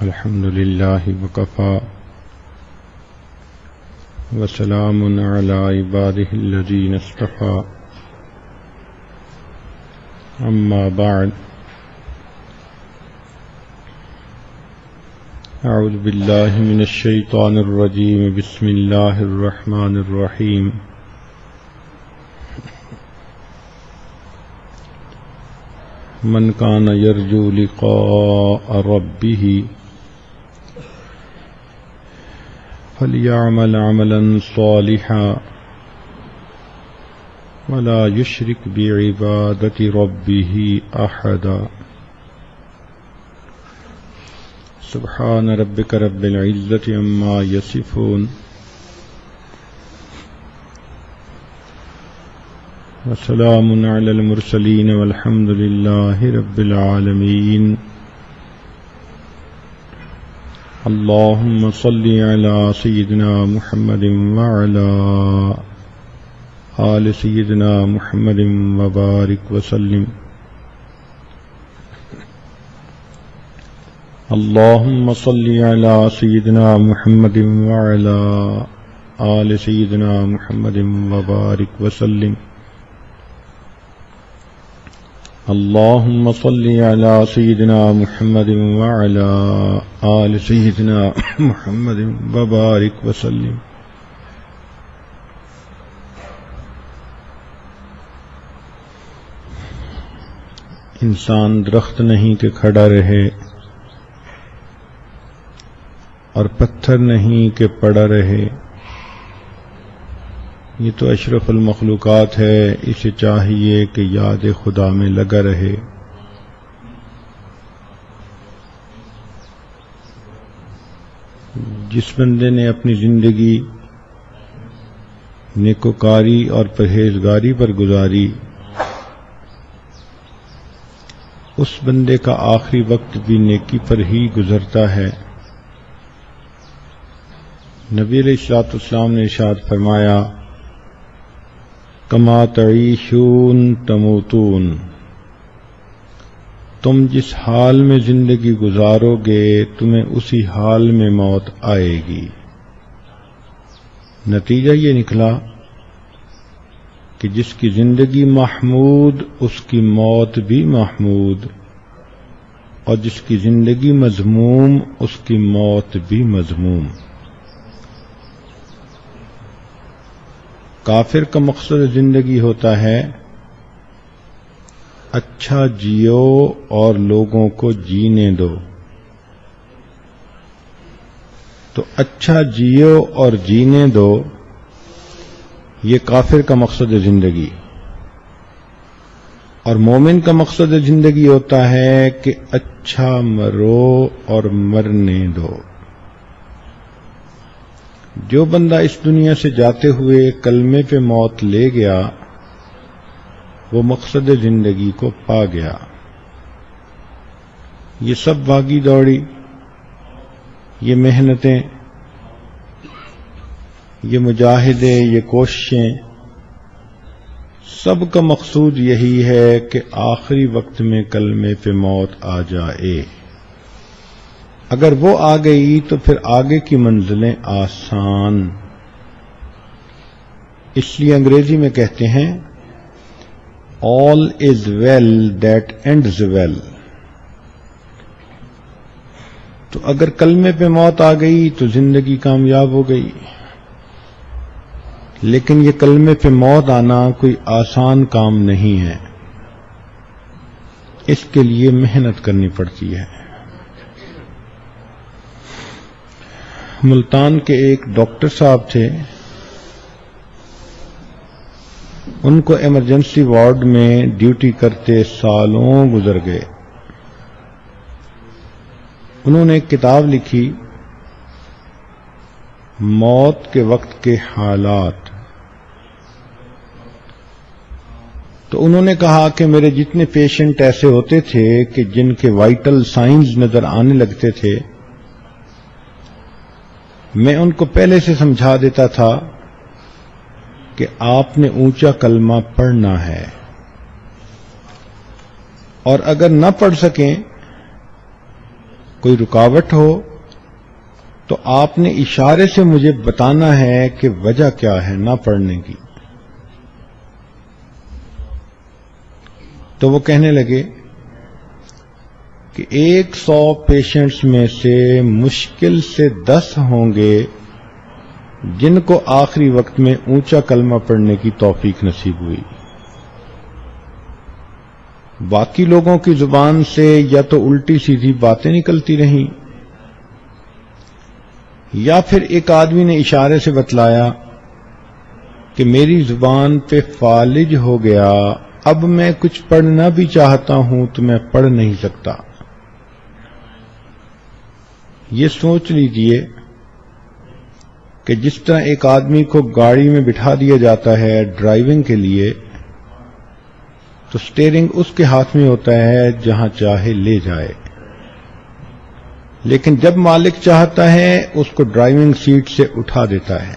الحمد لله وكفى وسلام على عباده الذين اصطفى أما بعد أعوذ بالله من الشيطان الرجيم بسم الله الرحمن الرحيم من كان يرجو لقاء ربه فليعمل عملا صالحا ولا يشرك بعبادة ربه أحدا سبحان ربك رب العزة عما يصفون وسلام على المرسلين والحمد لله رب العالمين اللهم صل على سيدنا محمد وعلى آل سيدنا محمد وبارك وسلم اللهم صل على سيدنا محمد وعلى آل سيدنا محمد وبارك وسلم اللهم صل على سيدنا محمد وعلى آل سيدنا محمد وبارك وسلم انسان درخت نہیں کہ کھڑا رہے اور پتھر نہیں کہ پڑا رہے، یہ تو اشرف المخلوقات ہے، اسے چاہیے کہ یاد خدا میں لگا رہے۔ جس بندے نے اپنی زندگی نیکوکاری اور پرہیزگاری پر گزاری، اس بندے کا آخری وقت بھی نیکی پر ہی گزرتا ہے۔ نبی علیہ الصلوۃ والسلام نے ارشاد فرمایا، کما تعیشون تموتون، تم جس حال میں زندگی گزارو گے تمہیں اسی حال میں موت آئے گی۔ نتیجہ یہ نکلا کہ جس کی زندگی محمود اس کی موت بھی محمود، اور جس کی زندگی مذموم اس کی موت بھی مذموم۔ کافر کا مقصد زندگی ہوتا ہے اچھا جیو اور لوگوں کو جینے دو، تو اچھا جیو اور جینے دو، یہ کافر کا مقصد زندگی۔ اور مومن کا مقصد زندگی ہوتا ہے کہ اچھا مرو اور مرنے دو۔ جو بندہ اس دنیا سے جاتے ہوئے کلمے پہ موت لے گیا وہ مقصد زندگی کو پا گیا۔ یہ سب بھاگی دوڑی، یہ محنتیں، یہ مجاہدے، یہ کوششیں، سب کا مقصود یہی ہے کہ آخری وقت میں کلمے پہ موت آ جائے۔ اگر وہ آ گئی تو پھر آگے کی منزلیں آسان۔ اس لیے انگریزی میں کہتے ہیں all is well that ends well۔ تو اگر کلمے پہ موت آ گئی تو زندگی کامیاب ہو گئی، لیکن یہ کلمے پہ موت آنا کوئی آسان کام نہیں ہے، اس کے لیے محنت کرنی پڑتی ہے۔ ملتان کے ایک ڈاکٹر صاحب تھے، ان کو ایمرجنسی وارڈ میں ڈیوٹی کرتے سالوں گزر گئے۔ انہوں نے ایک کتاب لکھی، موت کے وقت کے حالات۔ تو انہوں نے کہا کہ میرے جتنے پیشنٹ ایسے ہوتے تھے کہ جن کے وائٹل سائنز نظر آنے لگتے تھے، میں ان کو پہلے سے سمجھا دیتا تھا کہ آپ نے اونچا کلمہ پڑھنا ہے، اور اگر نہ پڑھ سکیں کوئی رکاوٹ ہو تو آپ نے اشارے سے مجھے بتانا ہے کہ وجہ کیا ہے نہ پڑھنے کی۔ تو وہ کہنے لگے کہ 100 پیشنٹس میں سے مشکل سے 10 ہوں گے جن کو آخری وقت میں اونچا کلمہ پڑھنے کی توفیق نصیب ہوئی۔ باقی لوگوں کی زبان سے یا تو الٹی سیدھی باتیں نکلتی رہیں، یا پھر ایک آدمی نے اشارے سے بتلایا کہ میری زبان پہ فالج ہو گیا، اب میں کچھ پڑھنا بھی چاہتا ہوں تو میں پڑھ نہیں سکتا۔ یہ سوچ لیجئے کہ جس طرح ایک آدمی کو گاڑی میں بٹھا دیا جاتا ہے ڈرائیونگ کے لیے، تو سٹیئرنگ اس کے ہاتھ میں ہوتا ہے جہاں چاہے لے جائے، لیکن جب مالک چاہتا ہے اس کو ڈرائیونگ سیٹ سے اٹھا دیتا ہے۔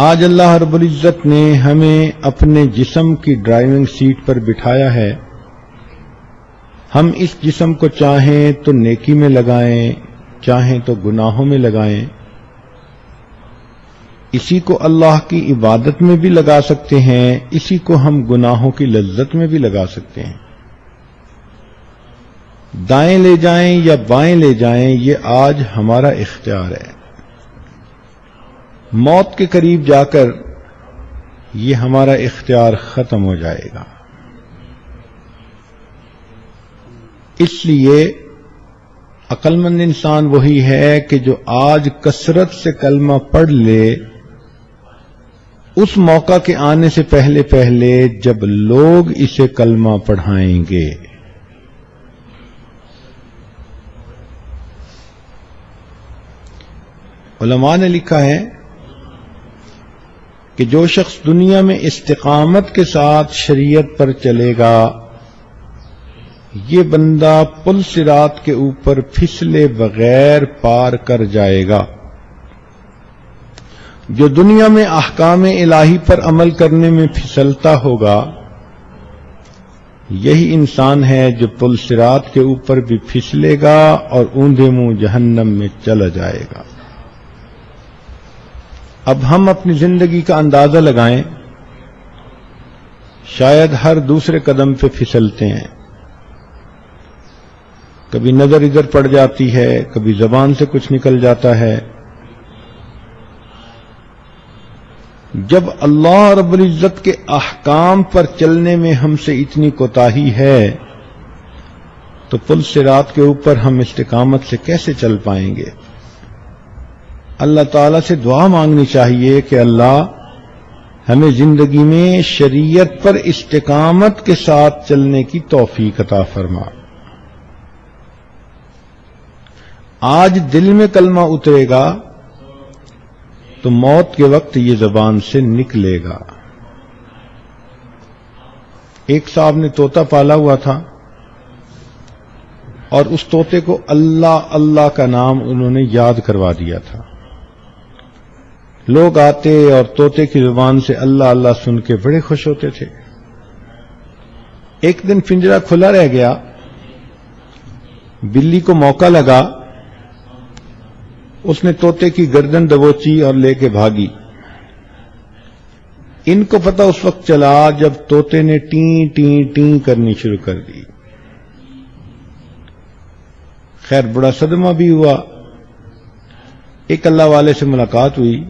آج اللہ رب العزت نے ہمیں اپنے جسم کی ڈرائیونگ سیٹ پر بٹھایا ہے، ہم اس جسم کو چاہیں تو نیکی میں لگائیں، چاہیں تو گناہوں میں لگائیں۔ اسی کو اللہ کی عبادت میں بھی لگا سکتے ہیں، اسی کو ہم گناہوں کی لذت میں بھی لگا سکتے ہیں۔ دائیں لے جائیں یا بائیں لے جائیں، یہ آج ہمارا اختیار ہے۔ موت کے قریب جا کر یہ ہمارا اختیار ختم ہو جائے گا۔ اس لیے عقل مند انسان وہی ہے کہ جو آج کثرت سے کلمہ پڑھ لے، اس موقع کے آنے سے پہلے پہلے جب لوگ اسے کلمہ پڑھائیں گے۔ علماء نے لکھا ہے کہ جو شخص دنیا میں استقامت کے ساتھ شریعت پر چلے گا، یہ بندہ پل صراط کے اوپر پھسلے بغیر پار کر جائے گا۔ جو دنیا میں احکام الہی پر عمل کرنے میں پھسلتا ہوگا، یہی انسان ہے جو پل صراط کے اوپر بھی پھسلے گا اور اوندھے منہ جہنم میں چلا جائے گا۔ اب ہم اپنی زندگی کا اندازہ لگائیں، شاید ہر دوسرے قدم پہ پھسلتے ہیں، کبھی نظر ادھر پڑ جاتی ہے، کبھی زبان سے کچھ نکل جاتا ہے۔ جب اللہ رب العزت کے احکام پر چلنے میں ہم سے اتنی کوتاہی ہے تو پل صراط کے اوپر ہم استقامت سے کیسے چل پائیں گے؟ اللہ تعالیٰ سے دعا مانگنی چاہیے کہ اللہ ہمیں زندگی میں شریعت پر استقامت کے ساتھ چلنے کی توفیق عطا فرما۔ آج دل میں کلمہ اترے گا تو موت کے وقت یہ زبان سے نکلے گا۔ ایک صاحب نے طوطا پالا ہوا تھا اور اس طوطے کو اللہ اللہ کا نام انہوں نے یاد کروا دیا تھا۔ لوگ آتے اور طوطے کی زبان سے اللہ اللہ سن کے بڑے خوش ہوتے تھے۔ ایک دن پنجرا کھلا رہ گیا، بلی کو موقع لگا، اس نے طوطے کی گردن دبوچی اور لے کے بھاگی۔ ان کو پتہ اس وقت چلا جب طوطے نے ٹیں ٹیں ٹیں کرنی شروع کر دی۔ خیر بڑا صدمہ بھی ہوا۔ ایک اللہ والے سے ملاقات ہوئی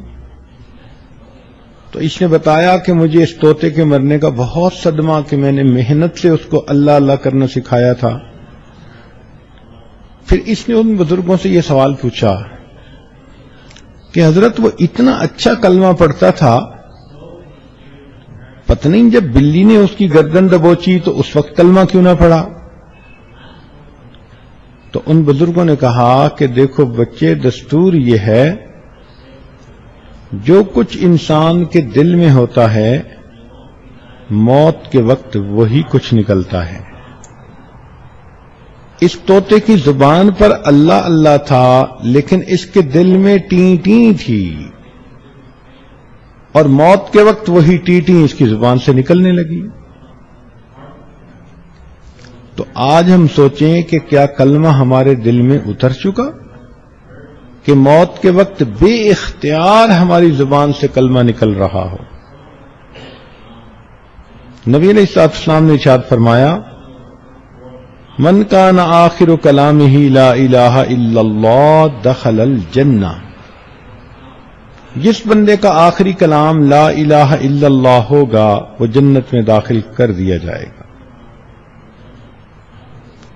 تو اس نے بتایا کہ مجھے اس طوطے کے مرنے کا بہت صدمہ کہ میں نے محنت سے اس کو اللہ اللہ کرنا سکھایا تھا۔ پھر اس نے ان بزرگوں سے یہ سوال پوچھا کہ حضرت وہ اتنا اچھا کلمہ پڑھتا تھا، پتہ نہیں جب بلی نے اس کی گردن دبوچی تو اس وقت کلمہ کیوں نہ پڑھا؟ تو ان بزرگوں نے کہا کہ دیکھو بچے، دستور یہ ہے جو کچھ انسان کے دل میں ہوتا ہے موت کے وقت وہی کچھ نکلتا ہے۔ اس طوطے کی زبان پر اللہ اللہ تھا لیکن اس کے دل میں ٹیں ٹیں تھی، اور موت کے وقت وہی ٹیں ٹیں اس کی زبان سے نکلنے لگی۔ تو آج ہم سوچیں کہ کیا کلمہ ہمارے دل میں اتر چکا کہ موت کے وقت بے اختیار ہماری زبان سے کلمہ نکل رہا ہو؟ نبی علیہ السلام نے ارشاد فرمایا من کان آخر کلامہ لا الہ الا اللہ دخل الجنہ، جس بندے کا آخری کلام لا الہ الا اللہ ہوگا وہ جنت میں داخل کر دیا جائے گا۔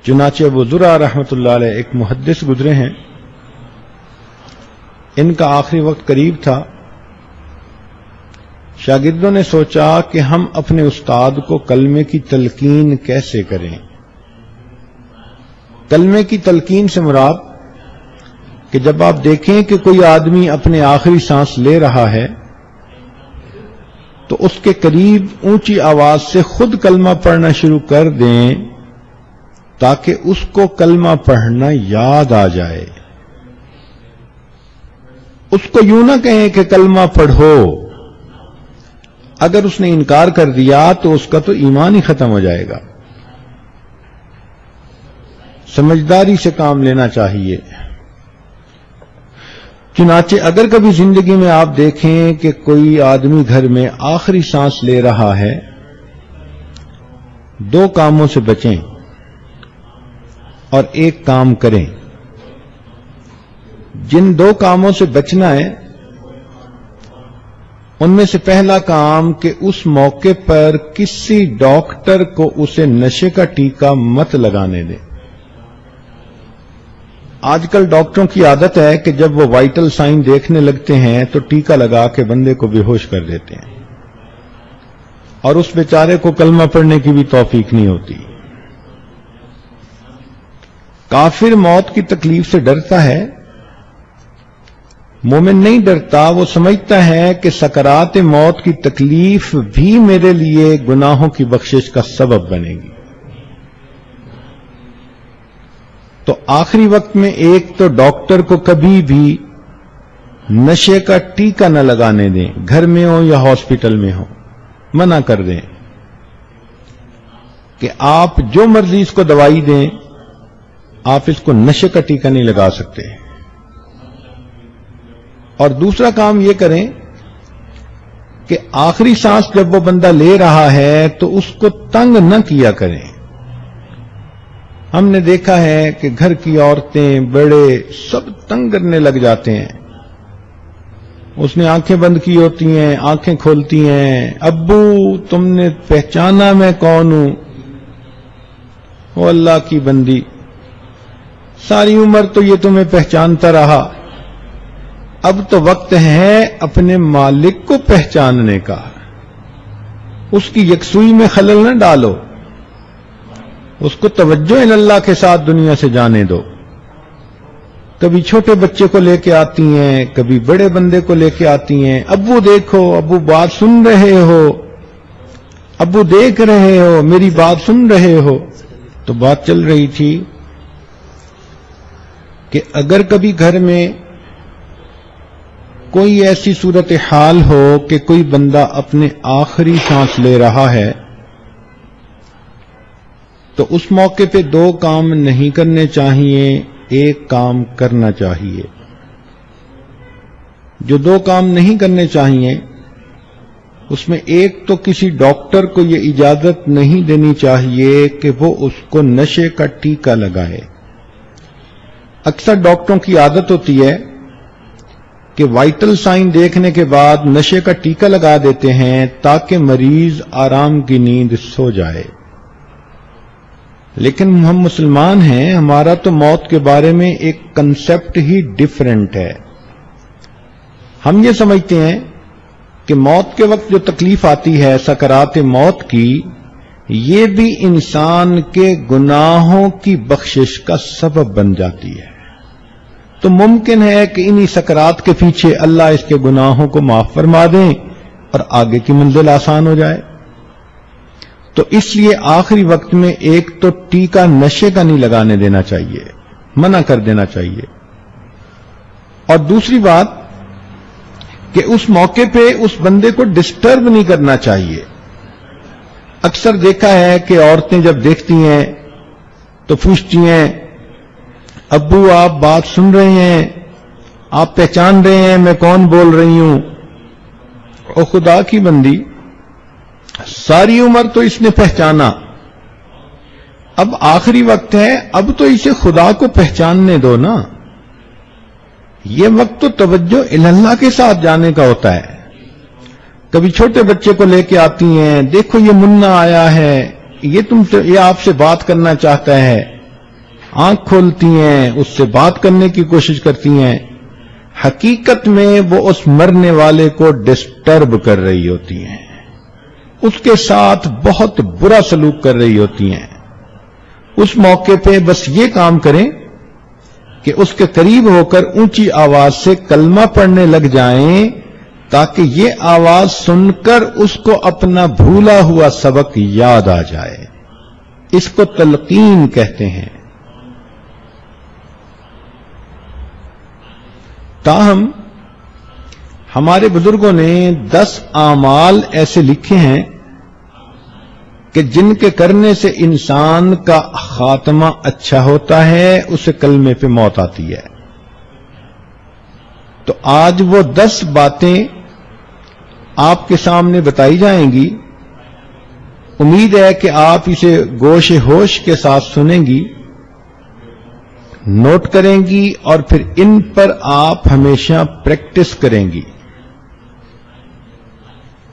چنانچہ ابو زرع رحمۃ اللہ علیہ ایک محدث گزرے ہیں، ان کا آخری وقت قریب تھا۔ شاگردوں نے سوچا کہ ہم اپنے استاد کو کلمے کی تلقین کیسے کریں۔ کلمے کی تلقین سے مراد کہ جب آپ دیکھیں کہ کوئی آدمی اپنے آخری سانس لے رہا ہے تو اس کے قریب اونچی آواز سے خود کلمہ پڑھنا شروع کر دیں تاکہ اس کو کلمہ پڑھنا یاد آ جائے۔ اس کو یوں نہ کہیں کہ کلمہ پڑھو، اگر اس نے انکار کر دیا تو اس کا تو ایمان ہی ختم ہو جائے گا۔ سمجھداری سے کام لینا چاہیے۔ چنانچہ اگر کبھی زندگی میں آپ دیکھیں کہ کوئی آدمی گھر میں آخری سانس لے رہا ہے، دو کاموں سے بچیں اور ایک کام کریں۔ جن دو کاموں سے بچنا ہے ان میں سے پہلا کام کہ اس موقع پر کسی ڈاکٹر کو اسے نشے کا ٹیکہ مت لگانے دیں۔ آج کل ڈاکٹروں کی عادت ہے کہ جب وہ وائٹل سائن دیکھنے لگتے ہیں تو ٹیکہ لگا کے بندے کو بے ہوش کر دیتے ہیں، اور اس بیچارے کو کلمہ پڑھنے کی بھی توفیق نہیں ہوتی۔ کافر موت کی تکلیف سے ڈرتا ہے، مومن نہیں ڈرتا۔ وہ سمجھتا ہے کہ سکرات موت کی تکلیف بھی میرے لیے گناہوں کی بخشش کا سبب بنے گی۔ تو آخری وقت میں ایک تو ڈاکٹر کو کبھی بھی نشے کا ٹیکہ نہ لگانے دیں، گھر میں ہو یا ہاسپٹل میں ہو، منع کر دیں کہ آپ جو مرضی اس کو دوائی دیں، آپ اس کو نشے کا ٹیکہ نہیں لگا سکتے۔ اور دوسرا کام یہ کریں کہ آخری سانس جب وہ بندہ لے رہا ہے تو اس کو تنگ نہ کیا کریں۔ ہم نے دیکھا ہے کہ گھر کی عورتیں بڑے سب تنگ کرنے لگ جاتے ہیں۔ اس نے آنکھیں بند کی ہوتی ہیں، آنکھیں کھولتی ہیں، ابو تم نے پہچانا میں کون ہوں؟ او اللہ کی بندی، ساری عمر تو یہ تمہیں پہچانتا رہا، اب تو وقت ہے اپنے مالک کو پہچاننے کا۔ اس کی یکسوئی میں خلل نہ ڈالو، اس کو توجہ اللہ کے ساتھ دنیا سے جانے دو۔ کبھی چھوٹے بچے کو لے کے آتی ہیں، کبھی بڑے بندے کو لے کے آتی ہیں، ابو دیکھو، ابو بات سن رہے ہو، ابو دیکھ رہے ہو، میری بات سن رہے ہو۔ تو بات چل رہی تھی کہ اگر کبھی گھر میں کوئی ایسی صورتحال ہو کہ کوئی بندہ اپنے آخری سانس لے رہا ہے تو اس موقع پہ دو کام نہیں کرنے چاہیے، ایک کام کرنا چاہیے۔ جو دو کام نہیں کرنے چاہیے اس میں ایک تو کسی ڈاکٹر کو یہ اجازت نہیں دینی چاہیے کہ وہ اس کو نشے کا ٹیکہ لگائے۔ اکثر ڈاکٹروں کی عادت ہوتی ہے کہ وائٹل سائن دیکھنے کے بعد نشے کا ٹیکہ لگا دیتے ہیں تاکہ مریض آرام کی نیند سو جائے۔ لیکن ہم مسلمان ہیں، ہمارا تو موت کے بارے میں ایک کنسپٹ ہی ڈیفرنٹ ہے۔ ہم یہ سمجھتے ہیں کہ موت کے وقت جو تکلیف آتی ہے سکرات موت کی، یہ بھی انسان کے گناہوں کی بخشش کا سبب بن جاتی ہے۔ تو ممکن ہے کہ انہی سکرات کے پیچھے اللہ اس کے گناہوں کو معاف فرما دیں اور آگے کی منزل آسان ہو جائے۔ تو اس لیے آخری وقت میں ایک تو ٹیکہ نشے کا نہیں لگانے دینا چاہیے، منع کر دینا چاہیے، اور دوسری بات کہ اس موقع پہ اس بندے کو ڈسٹرب نہیں کرنا چاہیے۔ اکثر دیکھا ہے کہ عورتیں جب دیکھتی ہیں تو پوچھتی ہیں ابو آپ بات سن رہے ہیں، آپ پہچان رہے ہیں میں کون بول رہی ہوں؟ او خدا کی بندی، ساری عمر تو اس نے پہچانا، اب آخری وقت ہے، اب تو اسے خدا کو پہچاننے دو نا۔ یہ وقت تو توجہ اللہ کے ساتھ جانے کا ہوتا ہے۔ کبھی چھوٹے بچے کو لے کے آتی ہیں، دیکھو یہ منا آیا ہے، یہ آپ سے بات کرنا چاہتا ہے، آنکھ کھولتی ہیں، اس سے بات کرنے کی کوشش کرتی ہیں، حقیقت میں وہ اس مرنے والے کو ڈسٹرب کر رہی ہوتی ہیں، اس کے ساتھ بہت برا سلوک کر رہی ہوتی ہیں۔ اس موقع پہ بس یہ کام کریں کہ اس کے قریب ہو کر اونچی آواز سے کلمہ پڑھنے لگ جائیں تاکہ یہ آواز سن کر اس کو اپنا بھولا ہوا سبق یاد آ جائے۔ اس کو تلقین کہتے ہیں۔ تاہم ہمارے بزرگوں نے 10 اعمال ایسے لکھے ہیں کہ جن کے کرنے سے انسان کا خاتمہ اچھا ہوتا ہے، اسے کلمے پہ موت آتی ہے۔ تو آج وہ 10 باتیں آپ کے سامنے بتائی جائیں گی، امید ہے کہ آپ اسے گوش ہوش کے ساتھ سنیں گی، نوٹ کریں گی اور پھر ان پر آپ ہمیشہ پریکٹس کریں گی۔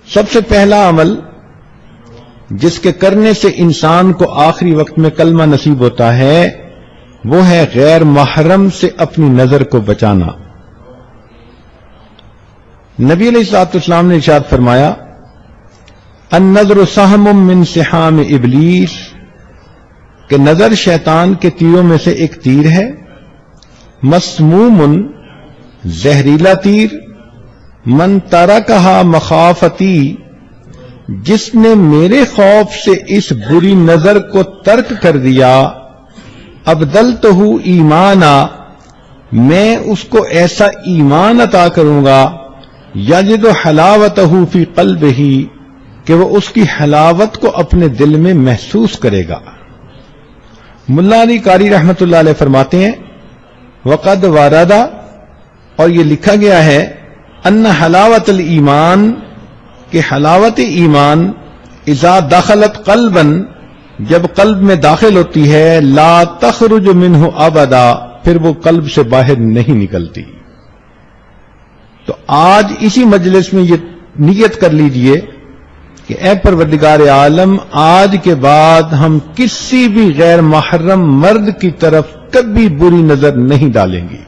سب سے پہلا عمل جس کے کرنے سے انسان کو آخری وقت میں کلمہ نصیب ہوتا ہے وہ ہے غیر محرم سے اپنی نظر کو بچانا۔ نبی علیہ الصلوۃ والسلام نے ارشاد فرمایا النظر سہم من سہام ابلیس، کہ نظر شیطان کے تیروں میں سے ایک تیر ہے، مسموم زہریلا تیر، من ترکہا مخافتی، جس نے میرے خوف سے اس بری نظر کو ترک کر دیا، ابدلتہ ایمانا، میں اس کو ایسا ایمان عطا کروں گا، یجد حلاوتہ فی قلبہ، کہ وہ اس کی حلاوت کو اپنے دل میں محسوس کرے گا۔ ملا علی قاری رحمت اللہ علیہ فرماتے ہیں وقد واردا، اور یہ لکھا گیا ہے ان حلاوت الایمان، کہ حلاوت ایمان اذا دخلت قلبا، جب قلب میں داخل ہوتی ہے، لا تخرج منہ ابدا، پھر وہ قلب سے باہر نہیں نکلتی۔ تو آج اسی مجلس میں یہ نیت کر لیجئے کہ اے پروردگار عالم، آج کے بعد ہم کسی بھی غیر محرم مرد کی طرف کبھی بری نظر نہیں ڈالیں گے۔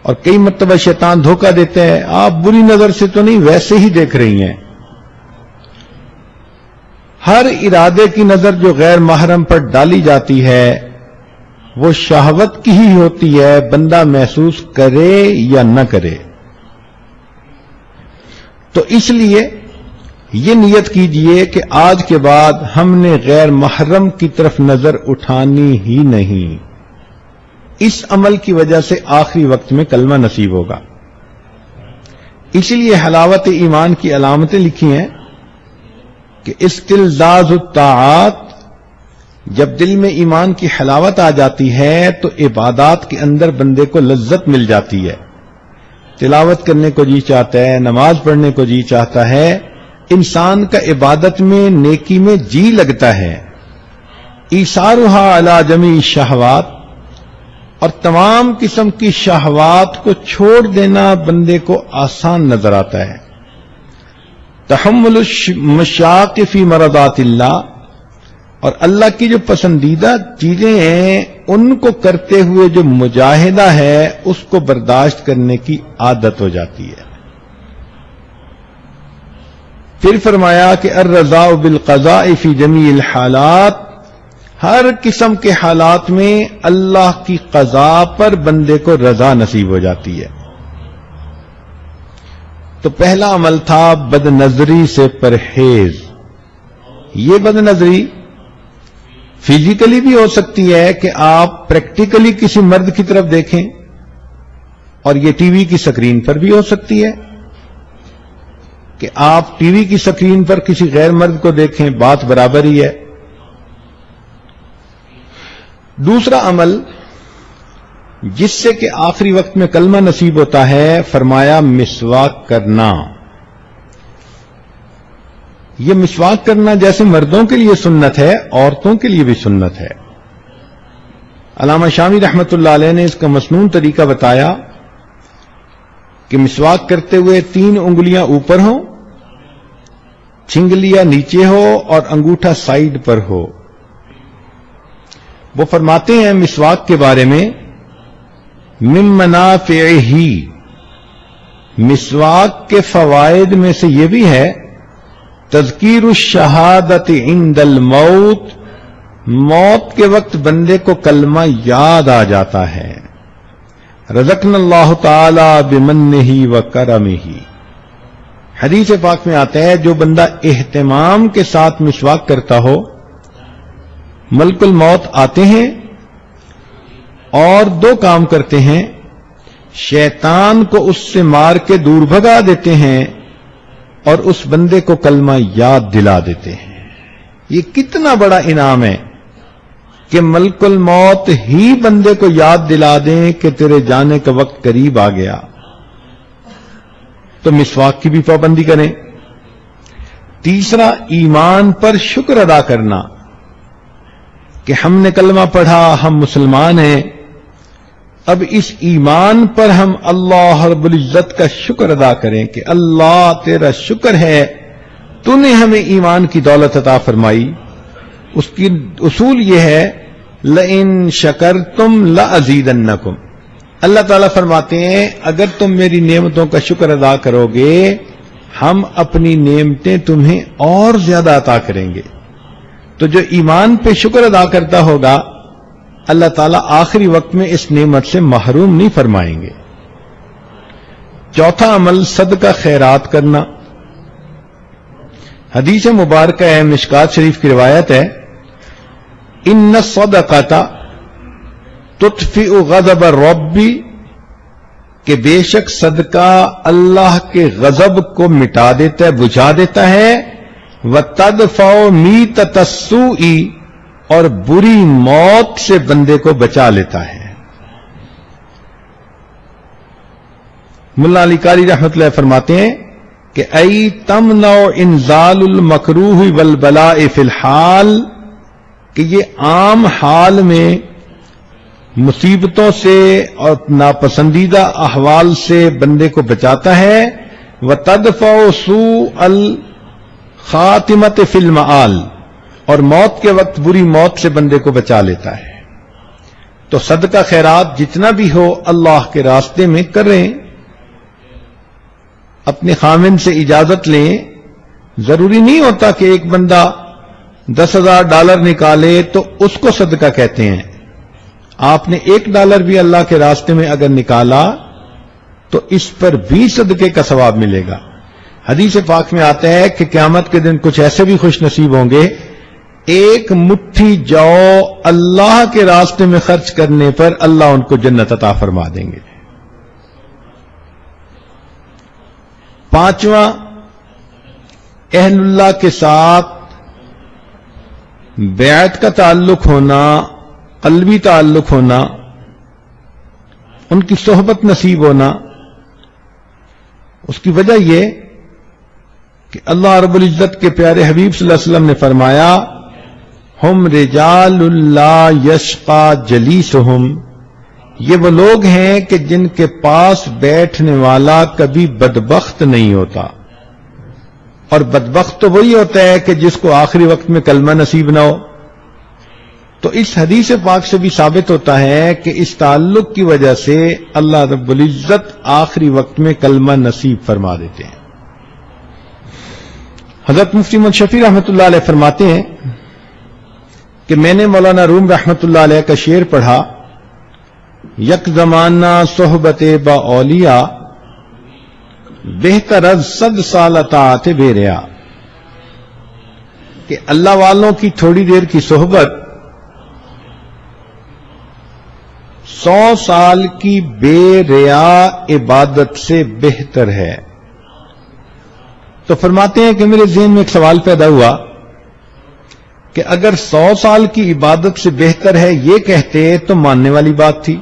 اور کئی مرتبہ شیطان دھوکہ دیتے ہیں، آپ بری نظر سے تو نہیں، ویسے ہی دیکھ رہی ہیں۔ ہر ارادے کی نظر جو غیر محرم پر ڈالی جاتی ہے وہ شہوت کی ہی ہوتی ہے، بندہ محسوس کرے یا نہ کرے۔ تو اس لیے یہ نیت کیجئے کہ آج کے بعد ہم نے غیر محرم کی طرف نظر اٹھانی ہی نہیں۔ اس عمل کی وجہ سے آخری وقت میں کلمہ نصیب ہوگا۔ اسی لیے حلاوت ایمان کی علامتیں لکھی ہیں کہ استلذاذ الطاعات، جب دل میں ایمان کی حلاوت آ جاتی ہے تو عبادات کے اندر بندے کو لذت مل جاتی ہے، تلاوت کرنے کو جی چاہتا ہے، نماز پڑھنے کو جی چاہتا ہے، انسان کا عبادت میں نیکی میں جی لگتا ہے۔ ایثارھا علی جمیع الشہوات، اور تمام قسم کی شہوات کو چھوڑ دینا بندے کو آسان نظر آتا ہے۔ تحمل المشاق فی مرضات اللہ، اور اللہ کی جو پسندیدہ چیزیں ہیں ان کو کرتے ہوئے جو مجاہدہ ہے اس کو برداشت کرنے کی عادت ہو جاتی ہے۔ پھر فرمایا کہ الرضا بالقضاء فی جمیع الحالات، ہر قسم کے حالات میں اللہ کی قضاء پر بندے کو رضا نصیب ہو جاتی ہے۔ تو پہلا عمل تھا بد نظری سے پرہیز۔ یہ بد نظری فزیکلی بھی ہو سکتی ہے کہ آپ پریکٹیکلی کسی مرد کی طرف دیکھیں، اور یہ ٹی وی کی سکرین پر بھی ہو سکتی ہے کہ آپ ٹی وی کی سکرین پر کسی غیر مرد کو دیکھیں، بات برابر ہی ہے۔ دوسرا عمل جس سے کہ آخری وقت میں کلمہ نصیب ہوتا ہے، فرمایا مسواک کرنا۔ یہ مسواک کرنا جیسے مردوں کے لیے سنت ہے، عورتوں کے لیے بھی سنت ہے۔ علامہ شامی رحمت اللہ علیہ نے اس کا مسنون طریقہ بتایا کہ مسواک کرتے ہوئے 3 انگلیاں اوپر ہوں، چھنگلیاں نیچے ہو اور انگوٹھا سائیڈ پر ہو۔ وہ فرماتے ہیں مسواک کے بارے میں، من منافعہ، مسواک کے فوائد میں سے یہ بھی ہے تذکیر الشہادت عند الموت، موت کے وقت بندے کو کلمہ یاد آ جاتا ہے۔ رزقنا اللہ تعالی بمنہ وکرمہ، حدیث پاک میں آتا ہے جو بندہ اہتمام کے ساتھ مسواک کرتا ہو، ملک الموت آتے ہیں اور 2 کام کرتے ہیں، شیطان کو اس سے مار کے دور بھگا دیتے ہیں اور اس بندے کو کلمہ یاد دلا دیتے ہیں۔ یہ کتنا بڑا انعام ہے کہ ملک الموت ہی بندے کو یاد دلا دیں کہ تیرے جانے کا وقت قریب آ گیا۔ تو مسواک کی بھی پابندی کریں۔ تیسرا، ایمان پر شکر ادا کرنا کہ ہم نے کلمہ پڑھا، ہم مسلمان ہیں، اب اس ایمان پر ہم اللہ رب العزت کا شکر ادا کریں کہ اللہ تیرا شکر ہے تو نے ہمیں ایمان کی دولت عطا فرمائی۔ اس کی اصول یہ ہے لئن شکرتم لازیدنکم، اللہ تعالیٰ فرماتے ہیں اگر تم میری نعمتوں کا شکر ادا کرو گے ہم اپنی نعمتیں تمہیں اور زیادہ عطا کریں گے۔ تو جو ایمان پہ شکر ادا کرتا ہوگا اللہ تعالیٰ آخری وقت میں اس نعمت سے محروم نہیں فرمائیں گے۔ چوتھا عمل صدقہ خیرات کرنا۔ حدیث مبارکہ ہے، مشکات شریف کی روایت ہے، ان الصدقۃ تطفئ غضب الرب، کہ بے شک صدقہ اللہ کے غضب کو مٹا دیتا ہے، بجھا دیتا ہے، وتدفع میتۃ السوء، اور بری موت سے بندے کو بچا لیتا ہے۔ ملا علی قاری رحمۃ اللہ فرماتے ہیں کہ ای تمنع انزال المکروہ والبلاء فی الحال، کہ یہ عام حال میں مصیبتوں سے اور ناپسندیدہ احوال سے بندے کو بچاتا ہے، وتدفع سوء الخاتمۃ فی المآل، اور موت کے وقت بری موت سے بندے کو بچا لیتا ہے۔ تو صدقہ خیرات جتنا بھی ہو اللہ کے راستے میں کریں، اپنے خامن سے اجازت لیں۔ ضروری نہیں ہوتا کہ ایک بندہ $10,000 نکالے تو اس کو صدقہ کہتے ہیں۔ آپ نے $1 بھی اللہ کے راستے میں اگر نکالا تو اس پر بھی صدقے کا ثواب ملے گا۔ حدیث پاک میں آتا ہے کہ قیامت کے دن کچھ ایسے بھی خوش نصیب ہوں گے، ایک مٹھی جو اللہ کے راستے میں خرچ کرنے پر اللہ ان کو جنت عطا فرما دیں گے۔ پانچواں، اہل اللہ کے ساتھ بیعت کا تعلق ہونا، قلبی تعلق ہونا، ان کی صحبت نصیب ہونا۔ اس کی وجہ یہ کہ اللہ رب العزت کے پیارے حبیب صلی اللہ علیہ وسلم نے فرمایا، ہم رجال لا یشقى جلیسہم، یہ وہ لوگ ہیں کہ جن کے پاس بیٹھنے والا کبھی بدبخت نہیں ہوتا۔ اور بدبخت تو وہی ہوتا ہے کہ جس کو آخری وقت میں کلمہ نصیب نہ ہو۔ تو اس حدیث پاک سے بھی ثابت ہوتا ہے کہ اس تعلق کی وجہ سے اللہ رب العزت آخری وقت میں کلمہ نصیب فرما دیتے ہیں۔ حضرت مفتی محمد شفیع رحمۃ اللہ علیہ فرماتے ہیں کہ میں نے مولانا روم رحمۃ اللہ علیہ کا شعر پڑھا، یک زمانہ صحبت با اولیاء، بہتر از 100 سال اطاعت بے ریا، کہ اللہ والوں کی تھوڑی دیر کی صحبت 100 سال کی بے ریا عبادت سے بہتر ہے۔ تو فرماتے ہیں کہ میرے ذہن میں ایک سوال پیدا ہوا کہ اگر 100 سال کی عبادت سے بہتر ہے یہ کہتے تو ماننے والی بات تھی،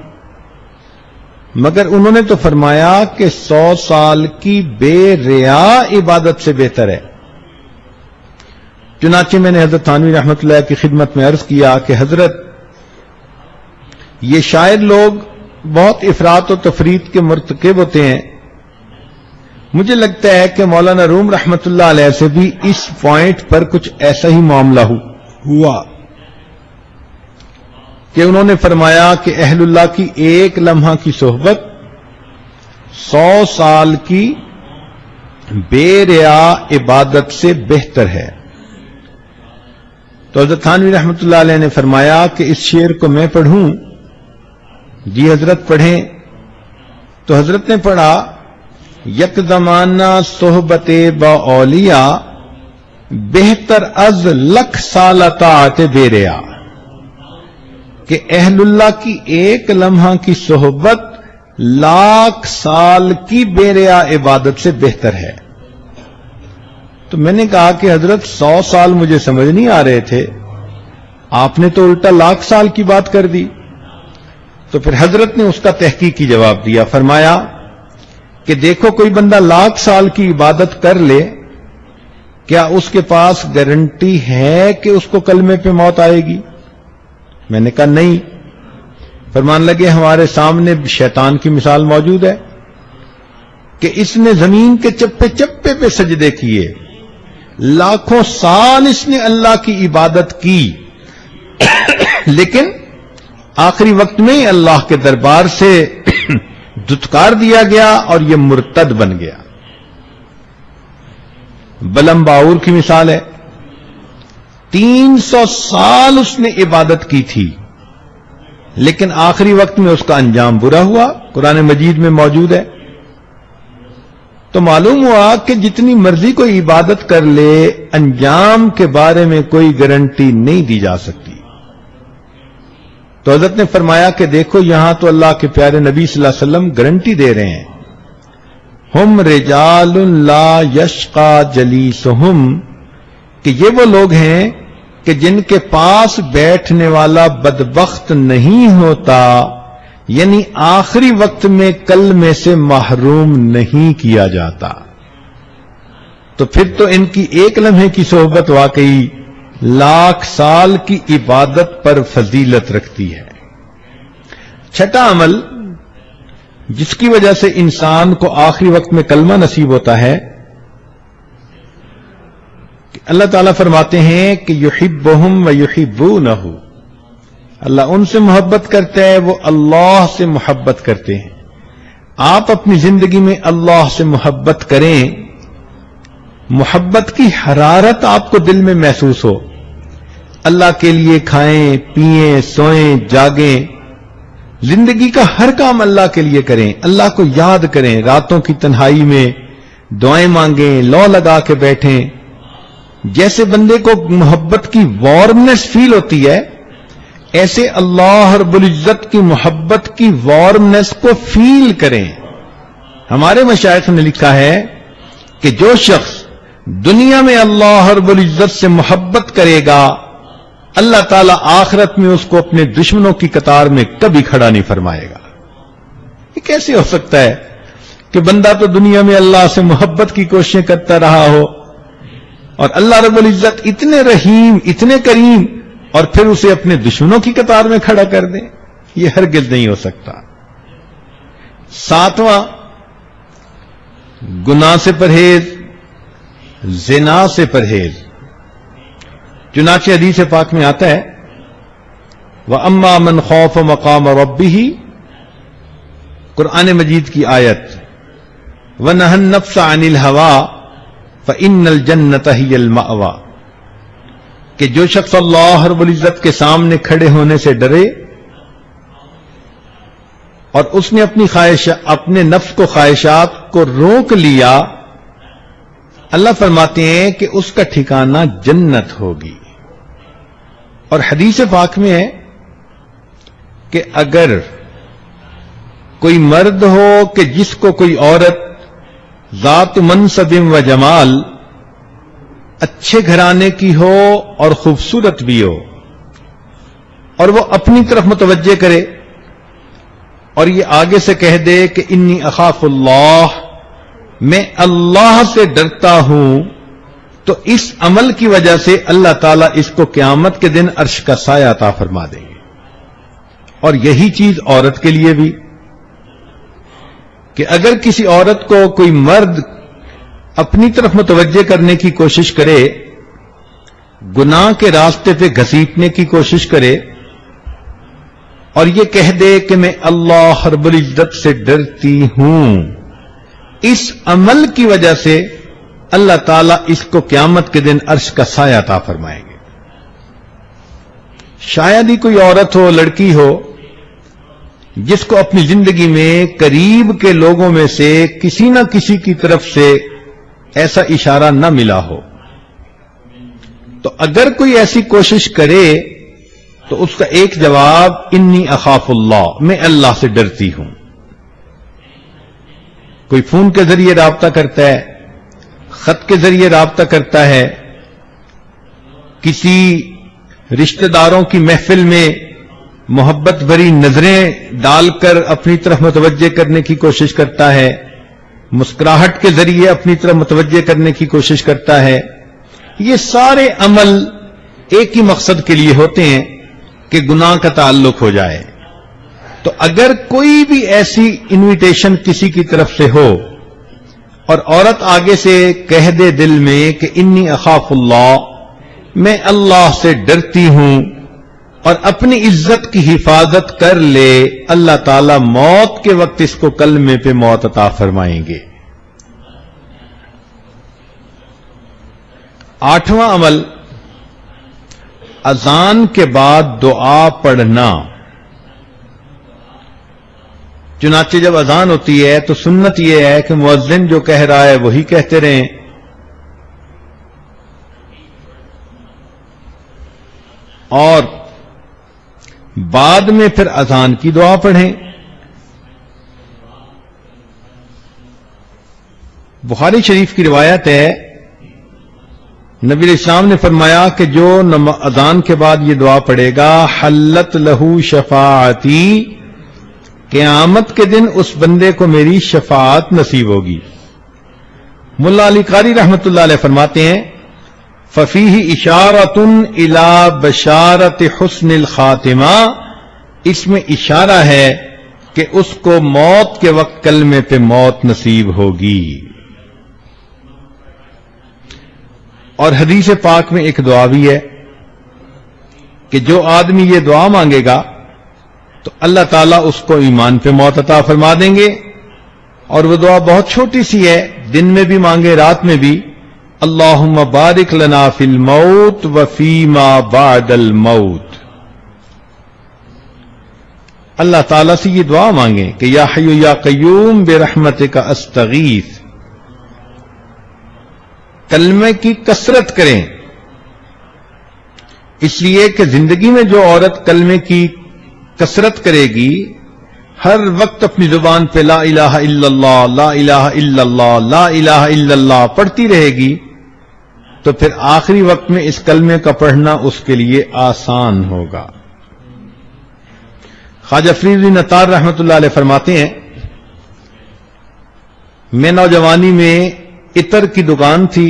مگر انہوں نے تو فرمایا کہ 100 سال کی بے ریا عبادت سے بہتر ہے۔ چنانچہ میں نے حضرت تھانوی رحمۃ اللہ کی خدمت میں عرض کیا کہ حضرت، یہ شاید لوگ بہت افراط و تفریط کے مرتکب ہوتے ہیں، مجھے لگتا ہے کہ مولانا روم رحمۃ اللہ علیہ سے بھی اس پوائنٹ پر کچھ ایسا ہی معاملہ ہوا کہ انہوں نے فرمایا کہ اہل اللہ کی ایک لمحہ کی صحبت 100 سال کی بے ریا عبادت سے بہتر ہے۔ تو حضرت تھانوی رحمۃ اللہ علیہ نے فرمایا کہ اس شعر کو میں پڑھوں؟ جی حضرت پڑھیں۔ تو حضرت نے پڑھا، یک زمانہ صحبت با اولیاء بہتر از لکھ سال طاعت بے ریا، کہ اہل اللہ کی ایک لمحہ کی صحبت لاکھ سال کی بے ریا عبادت سے بہتر ہے۔ تو میں نے کہا کہ حضرت 100 سال مجھے سمجھ نہیں آ رہے تھے، آپ نے تو الٹا لاکھ سال کی بات کر دی۔ تو پھر حضرت نے اس کا تحقیقی جواب دیا، فرمایا کہ دیکھو کوئی بندہ لاکھ سال کی عبادت کر لے، کیا اس کے پاس گارنٹی ہے کہ اس کو کلمے پہ موت آئے گی؟ میں نے کہا نہیں۔ فرمان لگے ہمارے سامنے شیطان کی مثال موجود ہے کہ اس نے زمین کے چپے چپے پہ سجدے کیے، لاکھوں سال اس نے اللہ کی عبادت کی، لیکن آخری وقت میں اللہ کے دربار سے دھتکار دیا گیا اور یہ مرتد بن گیا۔ بلم باور کی مثال ہے، 300 سال اس نے عبادت کی تھی، لیکن آخری وقت میں اس کا انجام برا ہوا، قرآن مجید میں موجود ہے۔ تو معلوم ہوا کہ جتنی مرضی کوئی عبادت کر لے، انجام کے بارے میں کوئی گارنٹی نہیں دی جا سکتی۔ تو حضرت نے فرمایا کہ دیکھو یہاں تو اللہ کے پیارے نبی صلی اللہ علیہ وسلم گارنٹی دے رہے ہیں، ہم رجال لا یشقا جلیسہم، کہ یہ وہ لوگ ہیں کہ جن کے پاس بیٹھنے والا بدبخت نہیں ہوتا، یعنی آخری وقت میں کلمے سے محروم نہیں کیا جاتا۔ تو پھر تو ان کی ایک لمحے کی صحبت واقعی لاکھ سال کی عبادت پر فضیلت رکھتی ہے۔ چھٹا عمل جس کی وجہ سے انسان کو آخری وقت میں کلمہ نصیب ہوتا ہے کہ اللہ تعالیٰ فرماتے ہیں کہ یحبہم و یحبونہ، اللہ ان سے محبت کرتا ہے، وہ اللہ سے محبت کرتے ہیں۔ آپ اپنی زندگی میں اللہ سے محبت کریں، محبت کی حرارت آپ کو دل میں محسوس ہو، اللہ کے لیے کھائیں پیئیں سوئیں جاگیں، زندگی کا ہر کام اللہ کے لیے کریں، اللہ کو یاد کریں، راتوں کی تنہائی میں دعائیں مانگیں، لو لگا کے بیٹھیں۔ جیسے بندے کو محبت کی وارمنس فیل ہوتی ہے، ایسے اللہ رب العزت کی محبت کی وارمنس کو فیل کریں۔ ہمارے مشائخ نے لکھا ہے کہ جو شخص دنیا میں اللہ رب العزت سے محبت کرے گا، اللہ تعالیٰ آخرت میں اس کو اپنے دشمنوں کی قطار میں کبھی کھڑا نہیں فرمائے گا۔ یہ کیسے ہو سکتا ہے کہ بندہ تو دنیا میں اللہ سے محبت کی کوششیں کرتا رہا ہو اور اللہ رب العزت اتنے رحیم اتنے کریم اور پھر اسے اپنے دشمنوں کی قطار میں کھڑا کر دیں؟ یہ ہرگز نہیں ہو سکتا۔ ساتواں، گناہ سے پرہیز، زنا سے پرہیز۔ چنانچہ حدیث پاک میں آتا ہے وَأَمَّا مَنْ خَافَ مَقَامَ رَبِّهِ، قرآن مجید کی آیت، وَنَهَى النَّفْسَ عَنِ الْهَوَىٰ فَإِنَّ الْجَنَّةَ هِيَ الْمَأْوَىٰ، کہ جو شخص اللہ رب العزت کے سامنے کھڑے ہونے سے ڈرے اور اس نے اپنے نفس کو خواہشات کو روک لیا، اللہ فرماتے ہیں کہ اس کا ٹھکانہ جنت ہوگی۔ اور حدیث پاک میں ہے کہ اگر کوئی مرد ہو کہ جس کو کوئی عورت ذات منصب و جمال اچھے گھرانے کی ہو اور خوبصورت بھی ہو، اور وہ اپنی طرف متوجہ کرے اور یہ آگے سے کہہ دے کہ انی اخاف اللہ، میں اللہ سے ڈرتا ہوں، تو اس عمل کی وجہ سے اللہ تعالیٰ اس کو قیامت کے دن عرش کا سایہ عطا فرما دیں گے۔ اور یہی چیز عورت کے لیے بھی، کہ اگر کسی عورت کو کوئی مرد اپنی طرف متوجہ کرنے کی کوشش کرے، گناہ کے راستے پہ گھسیٹنے کی کوشش کرے، اور یہ کہہ دے کہ میں اللہ رب العزت سے ڈرتی ہوں، اس عمل کی وجہ سے اللہ تعالیٰ اس کو قیامت کے دن عرش کا سایہ عطا فرمائیں گے۔ شاید ہی کوئی عورت ہو، لڑکی ہو، جس کو اپنی زندگی میں قریب کے لوگوں میں سے کسی نہ کسی کی طرف سے ایسا اشارہ نہ ملا ہو، تو اگر کوئی ایسی کوشش کرے تو اس کا ایک جواب انی اخاف اللہ، میں اللہ سے ڈرتی ہوں۔ کوئی فون کے ذریعے رابطہ کرتا ہے، خط کے ذریعے رابطہ کرتا ہے، کسی رشتہ داروں کی محفل میں محبت بھری نظریں ڈال کر اپنی طرف متوجہ کرنے کی کوشش کرتا ہے، مسکراہٹ کے ذریعے اپنی طرف متوجہ کرنے کی کوشش کرتا ہے۔ یہ سارے عمل ایک ہی مقصد کے لیے ہوتے ہیں کہ گناہ کا تعلق ہو جائے۔ تو اگر کوئی بھی ایسی انویٹیشن کسی کی طرف سے ہو اور عورت آگے سے کہہ دے دل میں کہ انی اخاف اللہ، میں اللہ سے ڈرتی ہوں، اور اپنی عزت کی حفاظت کر لے، اللہ تعالی موت کے وقت اس کو کلمے پہ موت عطا فرمائیں گے۔ 8واں عمل، اذان کے بعد دعا پڑھنا۔ چنانچہ جب اذان ہوتی ہے تو سنت یہ ہے کہ مؤذن جو کہہ رہا ہے وہی کہتے رہیں، اور بعد میں پھر اذان کی دعا پڑھیں۔ بخاری شریف کی روایت ہے، نبی علیہ السلام نے فرمایا کہ جو اذان کے بعد یہ دعا پڑھے گا، حلت لہو شفاعتی، قیامت کے دن اس بندے کو میری شفاعت نصیب ہوگی۔ ملا علی قاری رحمت اللہ علیہ فرماتے ہیں، ففیہ اشارۃ الی بشارت حسن الخاتمہ، اس میں اشارہ ہے کہ اس کو موت کے وقت کلمے پہ موت نصیب ہوگی۔ اور حدیث پاک میں ایک دعا بھی ہے کہ جو آدمی یہ دعا مانگے گا تو اللہ تعالیٰ اس کو ایمان پہ موت عطا فرما دیں گے، اور وہ دعا بہت چھوٹی سی ہے، دن میں بھی مانگے رات میں بھی، اللہم بارک لنا فی الموت وفیما بعد الموت۔ اللہ تعالیٰ سے یہ دعا مانگیں کہ یا حی یا قیوم برحمتک استغیث، کلمے کی کثرت کریں، اس لیے کہ زندگی میں جو عورت کلمے کی کثرت کرے گی، ہر وقت اپنی زبان پہ لا الہ الا اللہ، لا الہ الا اللہ، لا الہ الا اللہ پڑھتی رہے گی، تو پھر آخری وقت میں اس کلمے کا پڑھنا اس کے لیے آسان ہوگا۔ خواجہ فرید بن عطار رحمت اللہ علیہ فرماتے ہیں، میں نوجوانی میں عطر کی دکان تھی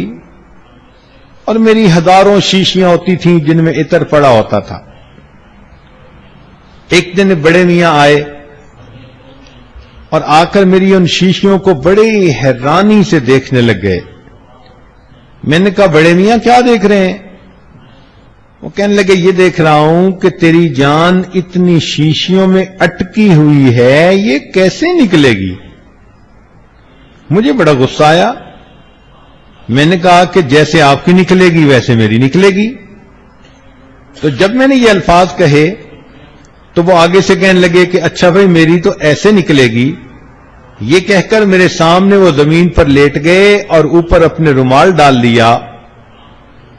اور میری ہزاروں شیشیاں ہوتی تھیں جن میں عطر پڑا ہوتا تھا۔ ایک دن بڑے میاں آئے اور آ کر میری ان شیشیوں کو بڑی حیرانی سے دیکھنے لگ گئے۔ میں نے کہا بڑے میاں کیا دیکھ رہے ہیں؟ وہ کہنے لگے یہ دیکھ رہا ہوں کہ تیری جان اتنی شیشیوں میں اٹکی ہوئی ہے، یہ کیسے نکلے گی؟ مجھے بڑا غصہ آیا، میں نے کہا کہ جیسے آپ کی نکلے گی ویسے میری نکلے گی۔ تو جب میں نے یہ الفاظ کہے تو وہ آگے سے کہنے لگے کہ اچھا بھائی میری تو ایسے نکلے گی۔ یہ کہہ کر میرے سامنے وہ زمین پر لیٹ گئے اور اوپر اپنے رومال ڈال لیا۔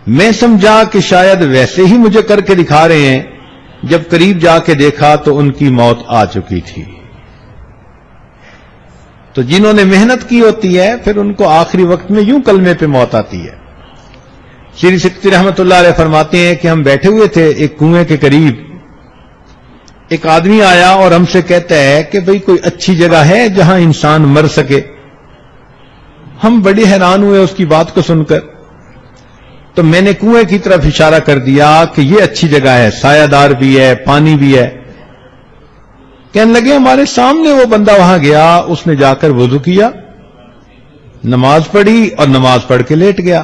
میں سمجھا کہ شاید ویسے ہی مجھے کر کے دکھا رہے ہیں، جب قریب جا کے دیکھا تو ان کی موت آ چکی تھی۔ تو جنہوں نے محنت کی ہوتی ہے پھر ان کو آخری وقت میں یوں کلمے پہ موت آتی ہے۔ شیری سکتی رحمت اللہ علیہ فرماتے ہیں کہ ہم بیٹھے ہوئے تھے ایک کنویں کے قریب، ایک آدمی آیا اور ہم سے کہتا ہے کہ بھئی کوئی اچھی جگہ ہے جہاں انسان مر سکے. ہم بڑی حیران ہوئے اس کی بات کو سن کر، تو میں نے کنویں کی طرف اشارہ کر دیا کہ یہ اچھی جگہ ہے، سایہ دار بھی ہے، پانی بھی ہے. کہنے لگے ہمارے سامنے وہ بندہ وہاں گیا، اس نے جا کر وضو کیا، نماز پڑھی اور نماز پڑھ کے لیٹ گیا.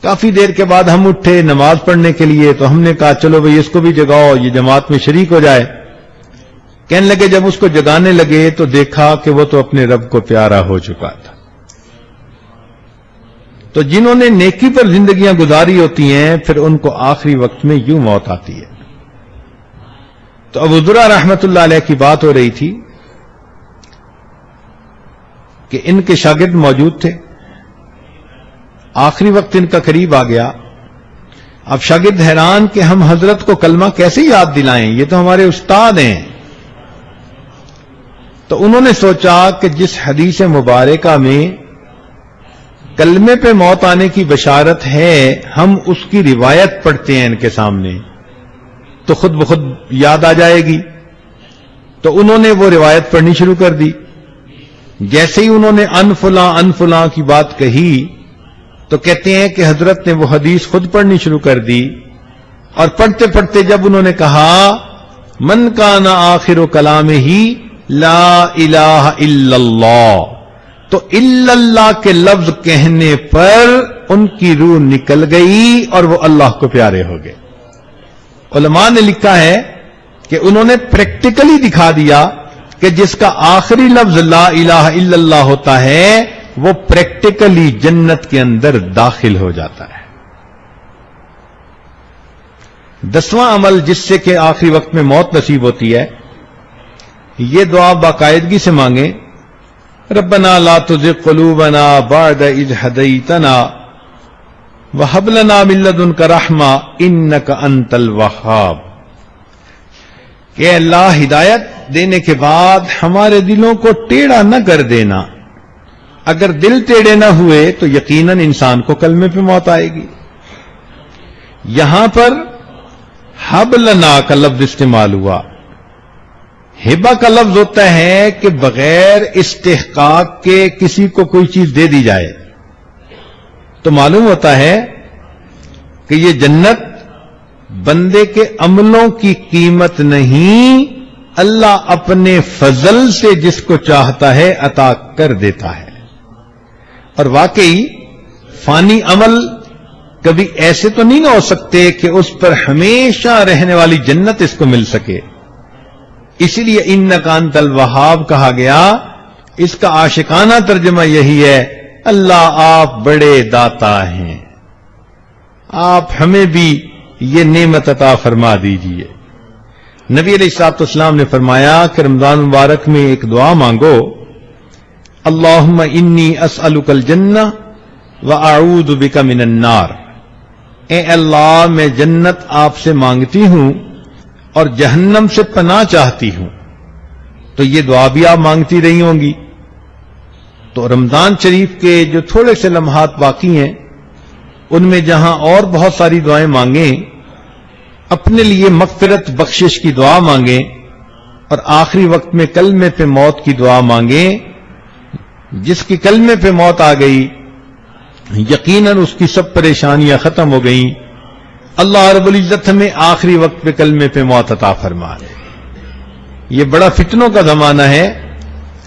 کافی دیر کے بعد ہم اٹھے نماز پڑھنے کے لیے، تو ہم نے کہا چلو بھئی اس کو بھی جگاؤ، یہ جماعت میں شریک ہو جائے. کہنے لگے جب اس کو جگانے لگے تو دیکھا کہ وہ تو اپنے رب کو پیارا ہو چکا تھا. تو جنہوں نے نیکی پر زندگیاں گزاری ہوتی ہیں پھر ان کو آخری وقت میں یوں موت آتی ہے. تو ابو ذرہ رحمت اللہ علیہ کی بات ہو رہی تھی کہ ان کے شاگرد موجود تھے، آخری وقت ان کا قریب آ گیا. اب شاگرد حیران کہ ہم حضرت کو کلمہ کیسے یاد دلائیں، یہ تو ہمارے استاد ہیں. تو انہوں نے سوچا کہ جس حدیث مبارکہ میں کلمے پہ موت آنے کی بشارت ہے، ہم اس کی روایت پڑھتے ہیں ان کے سامنے تو خود بخود یاد آ جائے گی. تو انہوں نے وہ روایت پڑھنی شروع کر دی. جیسے ہی انہوں نے ان فلاں کی بات کہی تو کہتے ہیں کہ حضرت نے وہ حدیث خود پڑھنی شروع کر دی، اور پڑھتے پڑھتے جب انہوں نے کہا من کان آخر کلامہ لا الہ الا اللہ، تو الا اللہ کے لفظ کہنے پر ان کی روح نکل گئی اور وہ اللہ کو پیارے ہو گئے. علماء نے لکھا ہے کہ انہوں نے پریکٹیکلی دکھا دیا کہ جس کا آخری لفظ لا الہ الا اللہ ہوتا ہے وہ پریکٹیکلی جنت کے اندر داخل ہو جاتا ہے. 10واں عمل جس سے کہ آخری وقت میں موت نصیب ہوتی ہے، یہ دعا باقاعدگی سے مانگیں، ربنا لا تزغ قلوبنا بعد اذ ہدیتنا وہب لنا من لدنک رحمہ انک انت الوہاب. کہ اللہ ہدایت دینے کے بعد ہمارے دلوں کو ٹیڑھا نہ کر دینا. اگر دل ٹیڑھے نہ ہوئے تو یقیناً انسان کو کلمے پہ موت آئے گی. یہاں پر ہب لنا کا لفظ استعمال ہوا. ہبہ کا لفظ ہوتا ہے کہ بغیر استحقاق کے کسی کو کوئی چیز دے دی جائے. تو معلوم ہوتا ہے کہ یہ جنت بندے کے عملوں کی قیمت نہیں، اللہ اپنے فضل سے جس کو چاہتا ہے عطا کر دیتا ہے. اور واقعی فانی عمل کبھی ایسے تو نہیں نہ ہو سکتے کہ اس پر ہمیشہ رہنے والی جنت اس کو مل سکے. اسی لیے انک انت الوہاب کہا گیا. اس کا عاشقانہ ترجمہ یہی ہے، اللہ آپ بڑے داتا ہیں، آپ ہمیں بھی یہ نعمت عطا فرما دیجئے. نبی علیہ الصلوۃ والسلام نے فرمایا کہ رمضان مبارک میں ایک دعا مانگو، اللہم انی اسألک الجنہ واعوذ بک من النار. اے اللہ میں جنت آپ سے مانگتی ہوں اور جہنم سے پناہ چاہتی ہوں. تو یہ دعا بھی آپ مانگتی رہی ہوں گی. تو رمضان شریف کے جو تھوڑے سے لمحات باقی ہیں ان میں جہاں اور بہت ساری دعائیں مانگیں، اپنے لیے مغفرت بخشش کی دعا مانگیں، اور آخری وقت میں کلمے پہ موت کی دعا مانگیں. جس کی کلمے پہ موت آ گئی یقیناً اس کی سب پریشانیاں ختم ہو گئیں. اللہ رب العزت ہمیں آخری وقت پہ کلمے پہ موت عطا فرمائے. یہ بڑا فتنوں کا زمانہ ہے.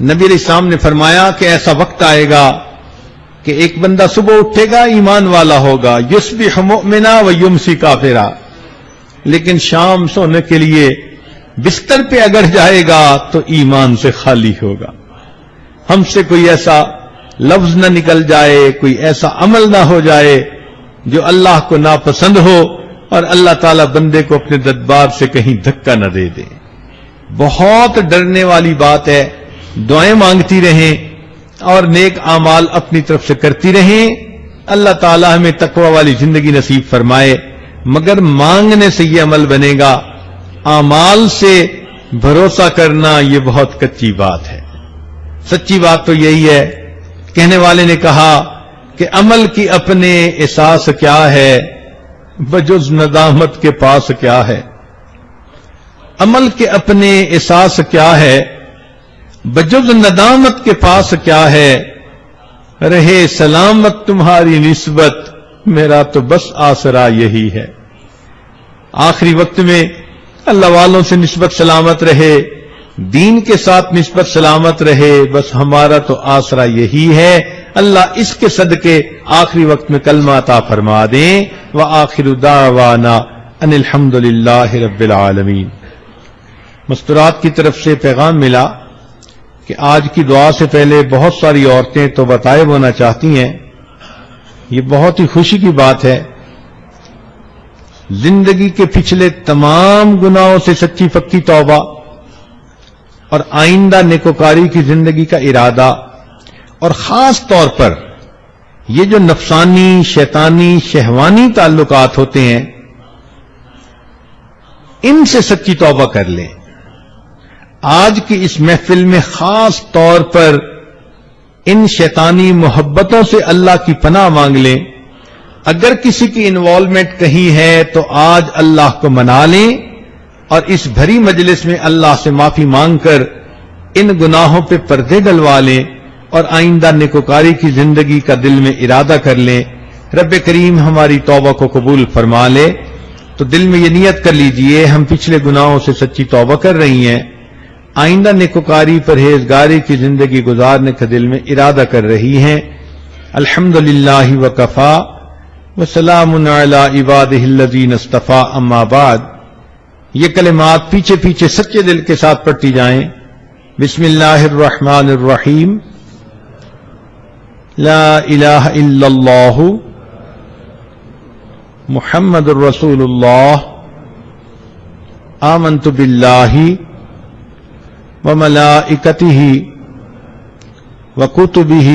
نبی علیہ السلام نے فرمایا کہ ایسا وقت آئے گا کہ ایک بندہ صبح اٹھے گا ایمان والا ہوگا، یصبح مؤمنا و یمسی کافرا، لیکن شام سونے کے لیے بستر پہ اگر جائے گا تو ایمان سے خالی ہوگا. ہم سے کوئی ایسا لفظ نہ نکل جائے، کوئی ایسا عمل نہ ہو جائے جو اللہ کو ناپسند ہو اور اللہ تعالیٰ بندے کو اپنے دربار سے کہیں دھکا نہ دے دے. بہت ڈرنے والی بات ہے. دعائیں مانگتی رہیں اور نیک اعمال اپنی طرف سے کرتی رہیں. اللہ تعالیٰ ہمیں تقوی والی زندگی نصیب فرمائے. مگر مانگنے سے یہ عمل بنے گا، اعمال سے بھروسہ کرنا یہ بہت کچی بات ہے. سچی بات تو یہی ہے. کہنے والے نے کہا کہ عمل کی اپنے احساس کیا ہے بجز ندامت کے پاس کیا ہے. عمل کے اپنے احساس کیا ہے بجز ندامت کے پاس کیا ہے. رہے سلامت تمہاری نسبت میرا تو بس آسرا یہی ہے. آخری وقت میں اللہ والوں سے نسبت سلامت رہے, دین کے ساتھ نسبت سلامت رہے, بس ہمارا تو آسرا یہی ہے. اللہ اس کے صدقے آخری وقت میں کلمہ عطا فرما دیں. وآخر دعوانا ان الحمد للہ رب العالمین. مستورات کی طرف سے پیغام ملا کہ آج کی دعا سے پہلے بہت ساری عورتیں تو بتائے ہونا چاہتی ہیں. یہ بہت ہی خوشی کی بات ہے. زندگی کے پچھلے تمام گناہوں سے سچی پکی توبہ اور آئندہ نیکوکاری کی زندگی کا ارادہ, اور خاص طور پر یہ جو نفسانی شیطانی شہوانی تعلقات ہوتے ہیں ان سے سچی توبہ کر لیں. آج کی اس محفل میں خاص طور پر ان شیطانی محبتوں سے اللہ کی پناہ مانگ لیں. اگر کسی کی انوالومنٹ کہیں ہے تو آج اللہ کو منا لیں اور اس بھری مجلس میں اللہ سے معافی مانگ کر ان گناہوں پہ پردے ڈلوا لیں اور آئندہ نیکوکاری کی زندگی کا دل میں ارادہ کر لیں. رب کریم ہماری توبہ کو قبول فرما لے. تو دل میں یہ نیت کر لیجئے ہم پچھلے گناہوں سے سچی توبہ کر رہی ہیں, آئندہ نیکوکاری پرہیزگاری کی زندگی گزارنے کا دل میں ارادہ کر رہی ہیں. الحمدللہ وکفا وسلام علی عبادہ الذین اصطفیٰ. اما بعد, یہ کلمات پیچھے پیچھے سچے دل کے ساتھ پڑھتی جائیں. بسم اللہ الرحمن الرحیم. لا الہ الا اللہ محمد الرسول اللہ. آمنت باللہ وملائکتہ وکتبہ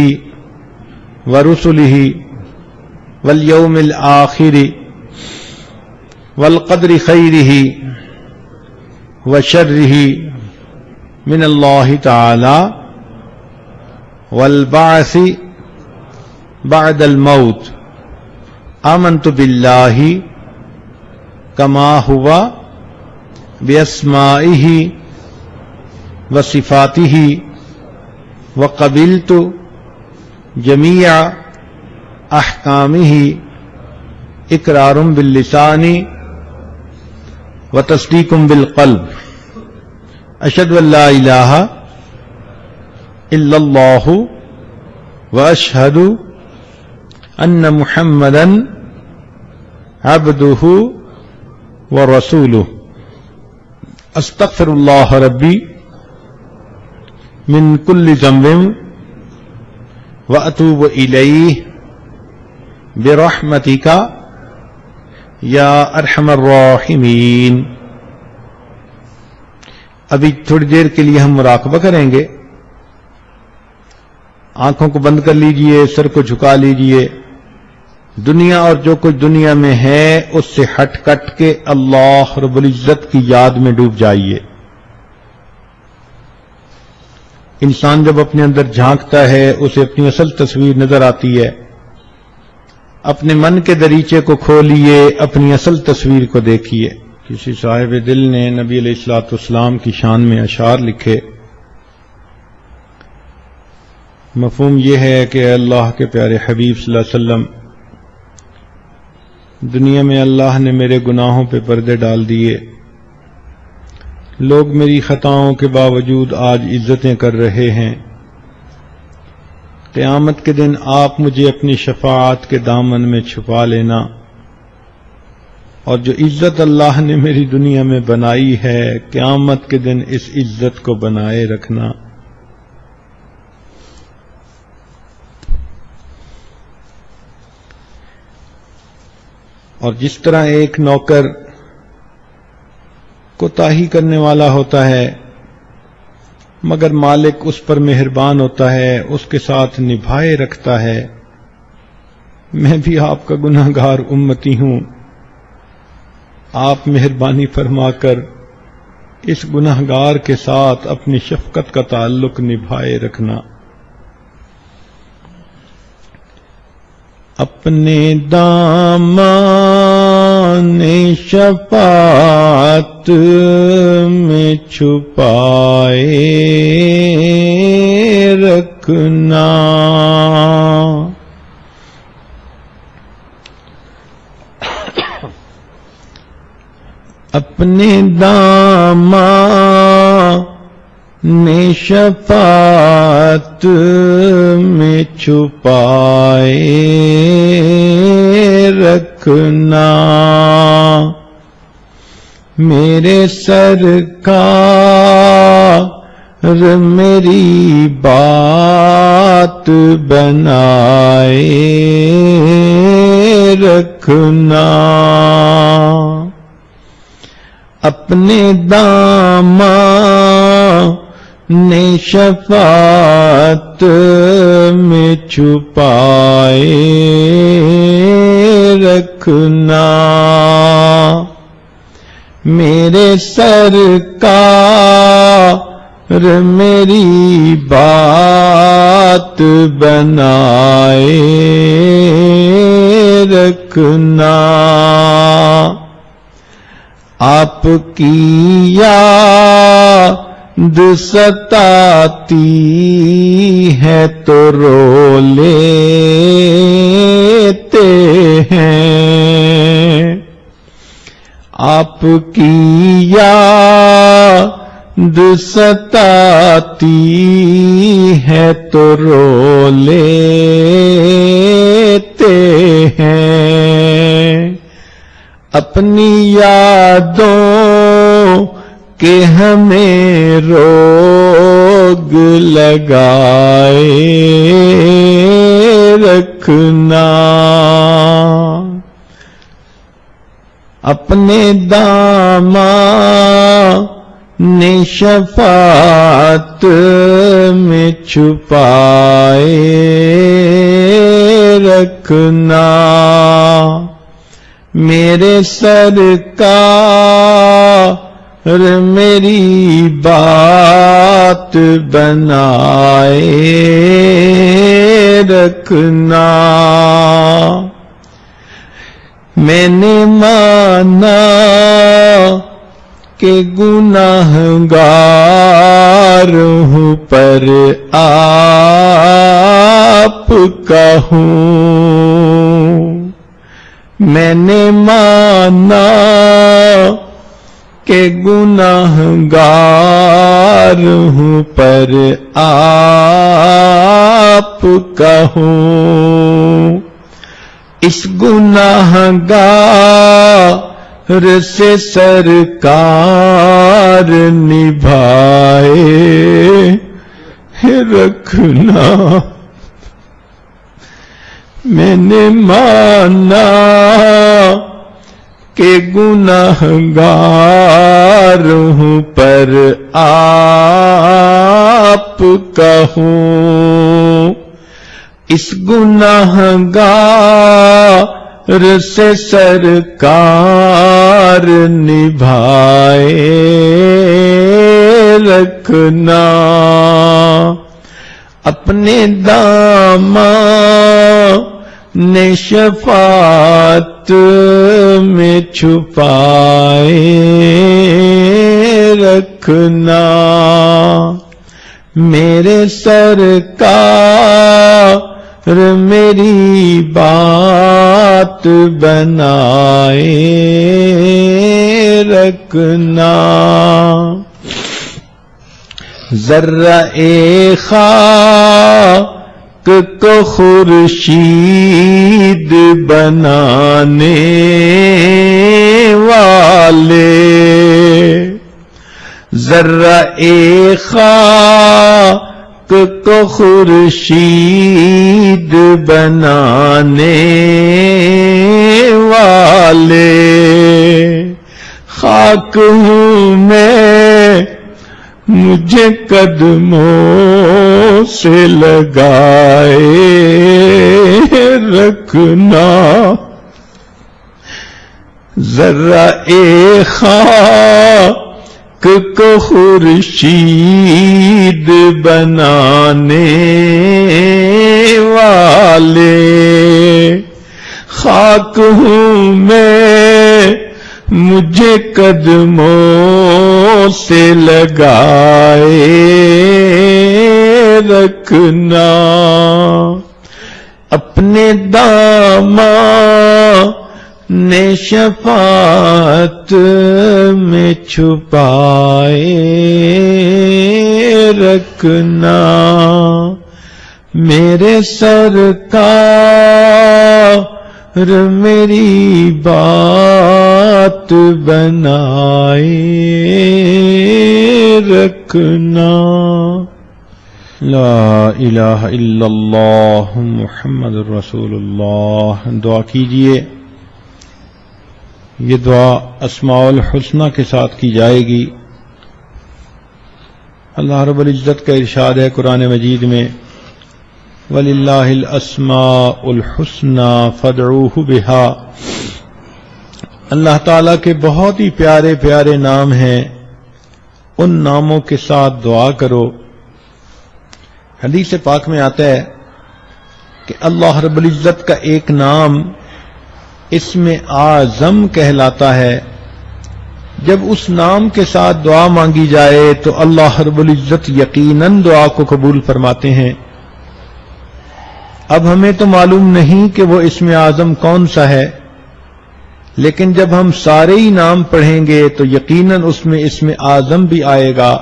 ورسلہ والیوم الآخر والقدر خیرہ وشرہ من اللہ تعالی والبعث بعد الموت. آمنت باللہ کما ہوا باسمائہ وصفاتہ وقبلت جمیع احکامہ اقرار باللسان وتصدیق بالقلب. اشہد ان لا الہ الا اللہ واشہد ان محمدا عبدہ ورسولہ. استغفر اللہ ربی من کل ذنب واتوب الیہ برحمتک یا ارحم الراحمین. ابھی تھوڑی دیر کے لیے ہم مراقبہ کریں گے. آنکھوں کو بند کر لیجئے, سر کو جھکا لیجئے. دنیا اور جو کچھ دنیا میں ہے اس سے ہٹ کٹ کے اللہ رب العزت کی یاد میں ڈوب جائیے. انسان جب اپنے اندر جھانکتا ہے اسے اپنی اصل تصویر نظر آتی ہے. اپنے من کے دریچے کو کھولیے, اپنی اصل تصویر کو دیکھیے. کسی صاحب دل نے نبی علیہ الصلوۃ والسلام کی شان میں اشعار لکھے. مفہوم یہ ہے کہ اللہ کے پیارے حبیب صلی اللہ علیہ وسلم, دنیا میں اللہ نے میرے گناہوں پہ پردے ڈال دیے. لوگ میری خطاؤں کے باوجود آج عزتیں کر رہے ہیں. قیامت کے دن آپ مجھے اپنی شفاعت کے دامن میں چھپا لینا, اور جو عزت اللہ نے میری دنیا میں بنائی ہے قیامت کے دن اس عزت کو بنائے رکھنا. اور جس طرح ایک نوکر کوتاہی کرنے والا ہوتا ہے مگر مالک اس پر مہربان ہوتا ہے, اس کے ساتھ نبھائے رکھتا ہے, میں بھی آپ کا گناہگار امتی ہوں. آپ مہربانی فرما کر اس گناہگار کے ساتھ اپنی شفقت کا تعلق نبھائے رکھنا. اپنے دامان شفاعت میں چھپائے رکھنا، اپنے دامان شفاعت میں چھپائے رکھنا، میرے سرکار میری بات بنائے رکھنا، اپنے دامان شفاعت میں چھپائے رکھنا، میرے سرکار میری بات بنائے رکھنا، آپ کی یاد ستاتی ہے تو رو لیتے ہیں، آپ کی یاد ستاتی ہے تو رو لیتے ہیں، اپنی یادوں کے ہمیں روگ لگائے رکھنا، اپنے دامان شفاعت میں چھپائے رکھنا، میرے سرکار میری بات بنائے رکھنا، میں نے مانا کہ گناہگار ہوں پر آپ کا ہوں، میں نے مانا کہ گناہگار ہوں پر آپ کا ہوں، اس گناہگار سے سرکار نبھائے رکھنا، میں نے مانا کہ گناہگار ہوں پر آپ کا ہوں، اس گناہگار سے سرکار نبھائے رکھنا، اپنے دامان شفاعت میں چھپائے رکھنا، میرے سرکار میری بات بنائے رکھنا، ذرہ خاک کو خورشید بنانے والے، ذرہ خاک کو خورشید بنانے والے، خاک ہوں میں مجھے قدموں سے لگائے رکھنا، ذرہ خاک کو خورشید بنانے والے، خاک ہوں میں مجھے قدموں سے لگائے رکھنا اپنے دامن شفاعت میں چھپائے رکھنا میرے سرکار میری بات بنائے رکھنا لا الہ الا اللہ محمد رسول اللہ. دعا کیجئے. یہ دعا اسماء الحسنہ کے ساتھ کی جائے گی. اللہ رب العزت کا ارشاد ہے قرآن مجید میں وَلِلَّهِ الْأَسْمَاءُ الْحُسْنَى فَادْعُوهُ بِهَا. اللہ تعالیٰ کے بہت ہی پیارے پیارے نام ہیں، ان ناموں کے ساتھ دعا کرو. حدیث پاک میں آتا ہے کہ اللہ رب العزت کا ایک نام اسم اعظم کہلاتا ہے. جب اس نام کے ساتھ دعا مانگی جائے تو اللہ رب العزت یقیناً دعا کو قبول فرماتے ہیں. اب ہمیں تو معلوم نہیں کہ وہ اسم اعظم کون سا ہے، لیکن جب ہم سارے ہی نام پڑھیں گے تو یقیناً اس میں اسم اعظم بھی آئے گا،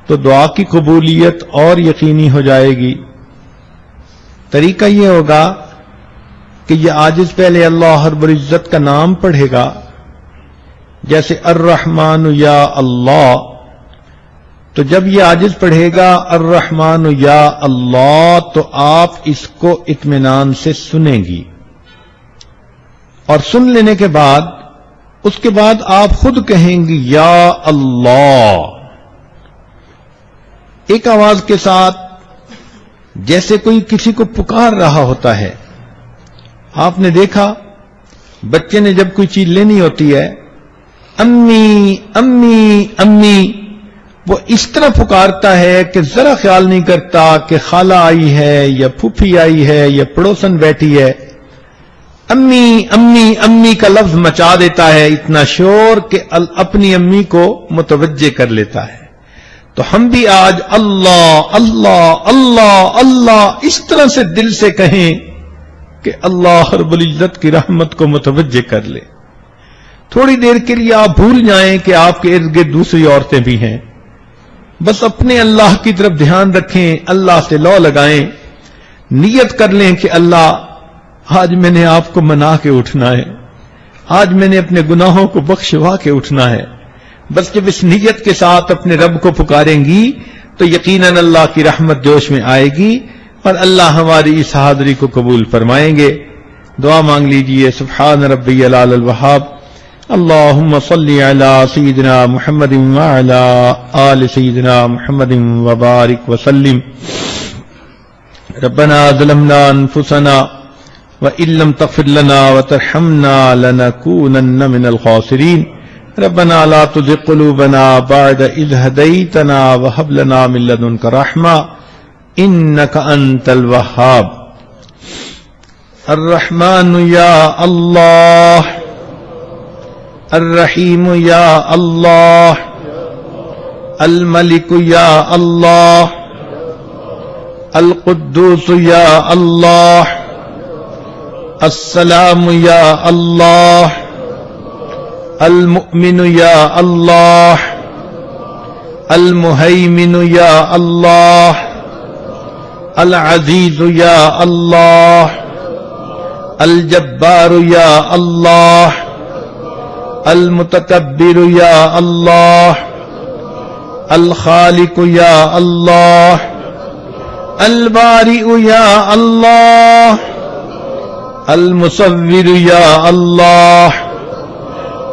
تو دعا کی قبولیت اور یقینی ہو جائے گی. طریقہ یہ ہوگا کہ یہ عاجز پہلے اللہ رب العزت کا نام پڑھے گا، جیسے الرحمن یا اللہ. تو جب یہ عاجز پڑھے گا الرحمن یا اللہ تو آپ اس کو اطمینان سے سنیں گی، اور سن لینے کے بعد اس کے بعد آپ خود کہیں گی یا اللہ، ایک آواز کے ساتھ، جیسے کوئی کسی کو پکار رہا ہوتا ہے. آپ نے دیکھا بچے نے جب کوئی چیز لینی ہوتی ہے امی امی امی، وہ اس طرح پکارتا ہے کہ ذرا خیال نہیں کرتا کہ خالہ آئی ہے یا پھوپھی آئی ہے یا پڑوسن بیٹھی ہے. امی امی امی کا لفظ مچا دیتا ہے اتنا شور کہ اپنی امی کو متوجہ کر لیتا ہے. تو ہم بھی آج اللہ اللہ اللہ اللہ اس طرح سے دل سے کہیں کہ اللہ رب العزت کی رحمت کو متوجہ کر لے. تھوڑی دیر کے لیے آپ بھول جائیں کہ آپ کے ارد گرد دوسری عورتیں بھی ہیں، بس اپنے اللہ کی طرف دھیان رکھیں، اللہ سے لو لگائیں، نیت کر لیں کہ اللہ آج میں نے آپ کو منا کے اٹھنا ہے، آج میں نے اپنے گناہوں کو بخشوا کے اٹھنا ہے. بس جب اس نیت کے ساتھ اپنے رب کو پکاریں گی تو یقیناً اللہ کی رحمت جوش میں آئے گی اور اللہ ہماری اس حاضری کو قبول فرمائیں گے. دعا مانگ لیجئے. سبحان ربی العلی الوہاب. اللہم صلی علی سیدنا محمد وعلی آل سیدنا محمد وبارک وسلم. ربنا ظلمنا انفسنا وإن لم تغفر لنا وترحمنا لنكونن من الخاسرين. ربنا لا تزغ قلوبنا بعد إذ هديتنا وهب لنا من لدنك رحمة إنك أنت الوهاب. الرحمن يا الله، الرحيم يا الله، الملك يا الله، القدوس يا الله، السلام يا الله، المؤمن يا الله، المهيمن يا الله، العزيز يا الله، الجبار يا الله، المتكبر يا الله، الخالق يا الله، البارئ يا الله، المصور يا الله،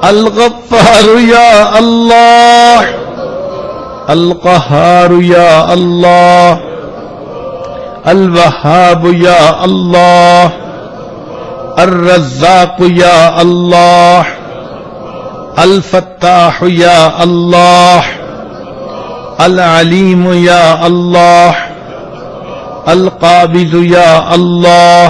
الغفار يا الله، القهار يا الله، الوهاب يا الله، الرزاق يا الله، الفتاح يا الله، العليم يا الله، القابض يا الله،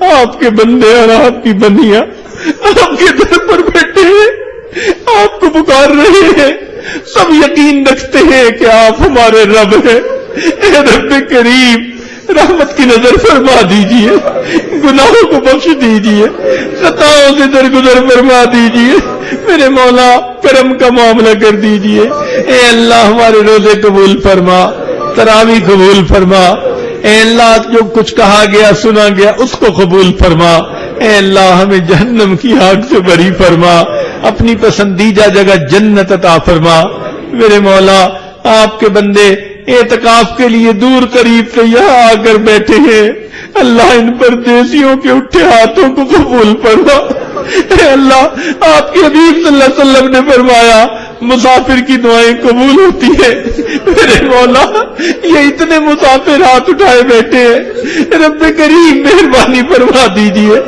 آپ کے بندے اور آپ کی بندیاں آپ کے در پر بیٹھے ہیں، آپ کو پکار رہے ہیں، سب یقین رکھتے ہیں کہ آپ ہمارے رب ہیں۔ اے رب کریم، رحمت کی نظر فرما دیجئے، گناہوں کو بخش دیجئے، خطاؤں سے درگزر فرما دیجئے، میرے مولا کرم کا معاملہ کر دیجئے۔ اے اللہ ہمارے روزے قبول فرما، تراویح قبول فرما، اے اللہ جو کچھ کہا گیا سنا گیا اس کو قبول فرما، اے اللہ ہمیں جہنم کی آگ سے بری فرما، اپنی پسندیدہ جگہ جنت عطا فرما۔ میرے مولا آپ کے بندے اعتکاف کے لیے دور قریب سے یہاں آ کر بیٹھے ہیں، اللہ ان پردیسیوں کے اٹھے ہاتھوں کو قبول فرما۔ اے اللہ آپ کے حبیب صلی اللہ علیہ وسلم نے فرمایا مسافر کی دعائیں قبول ہوتی ہیں، میرے مولا یہ اتنے مسافر ہاتھ اٹھائے بیٹھے ہیں، رب کریم مہربانی فرما دیجئے،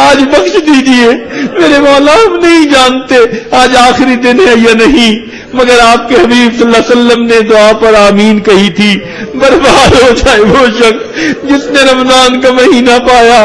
آج بخش دیجئے۔ میرے مولا ہم نہیں جانتے آج آخری دن ہے یا نہیں، مگر آپ کے حبیب صلی اللہ علیہ وسلم نے دعا پر آمین کہی تھی، برباد ہو جائے وہ شخص جس نے رمضان کا مہینہ پایا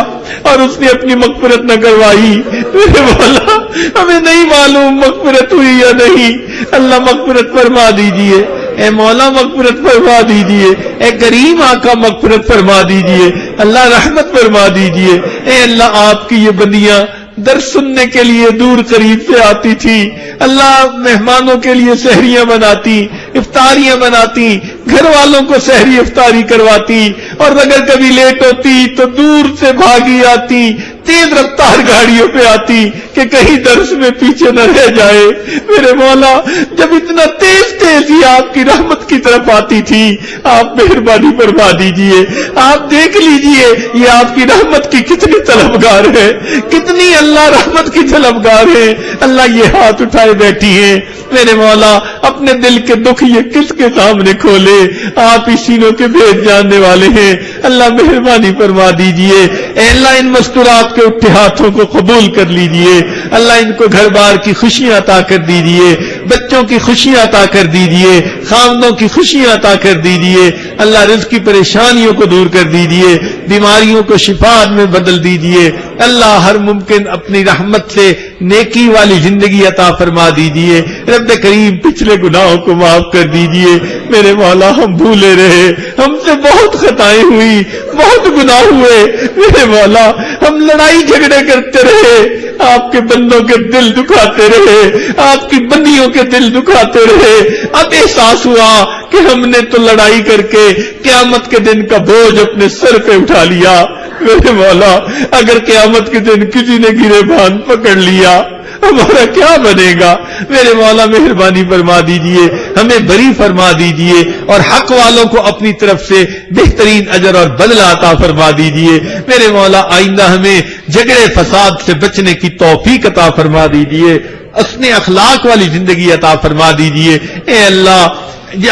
اور اس نے اپنی مغفرت نہ کروائی۔ میرے مولا ہمیں نہیں معلوم مغفرت ہوئی یا نہیں، اللہ مغفرت فرما دیجئے، اے مولا مغفرت فرما دیجئے، اے کریم آقا مغفرت فرما دیجئے، اللہ رحمت فرما دیجئے۔ اے اللہ آپ کی یہ بندیاں درس سننے کے لیے دور قریب سے آتی تھی، اللہ مہمانوں کے لیے سحریاں بناتی، افطاریاں بناتی، گھر والوں کو سحری افطاری کرواتی، اور اگر کبھی لیٹ ہوتی تو دور سے بھاگی آتی، تیز رفتار گاڑیوں پہ آتی کہ کہیں درس میں پیچھے نہ رہ جائے۔ میرے مولا جب اتنا تیز تیز ہی آپ کی رحمت کی طرف آتی تھی، آپ مہربانی فرما دیجئے، آپ دیکھ لیجئے یہ آپ کی رحمت کی کتنی طلبگار ہے، کتنی اللہ رحمت کی طلبگار ہے، اللہ یہ ہاتھ اٹھائے بیٹھی ہیں۔ میرے مولا اپنے دل کے دکھ یہ کس کے سامنے کھولے، آپ ہی سینوں کے بھید جاننے والے ہیں، اللہ مہربانی فرما دیجئے۔ اے اللہ ان مستورات کے اٹھے ہاتھوں کو قبول کر لیجئے، اللہ ان کو گھر بار کی خوشیاں عطا کر دیجئے، بچوں کی خوشیاں عطا کر دیجئے، خاندوں کی خوشیاں عطا کر دیجئے، اللہ رزق کی پریشانیوں کو دور کر دیجئے، بیماریوں کو شفاء میں بدل دیجئے، اللہ ہر ممکن اپنی رحمت سے نیکی والی زندگی عطا فرما دیجئے۔ رب کریم پچھلے گناہوں کو معاف کر دیجئے، میرے مولا ہم بھولے رہے، ہم سے بہت خطائیں ہوئی، بہت گناہ ہوئے، میرے مولا ہم لڑائی جھگڑے کرتے رہے، آپ کے بندوں کے دل دکھاتے رہے، آپ کی بندیوں کے دل دکھاتے رہے، اب احساس ہوا کہ ہم نے تو لڑائی کر کے قیامت کے دن کا بوجھ اپنے سر پہ اٹھا لیا۔ میرے مولا اگر قیامت کے دن کسی نے گریبان پکڑ لیا ہمارا کیا بنے گا؟ میرے مولا مہربانی فرما دیجئے، ہمیں بری فرما دیجئے، اور حق والوں کو اپنی طرف سے بہترین اجر اور بدلہ عطا فرما دیجئے۔ میرے مولا آئندہ ہمیں جھگڑے فساد سے بچنے کی توفیق عطا فرما دیجئے، حسن اخلاق والی زندگی عطا فرما دیجئے۔ اے اللہ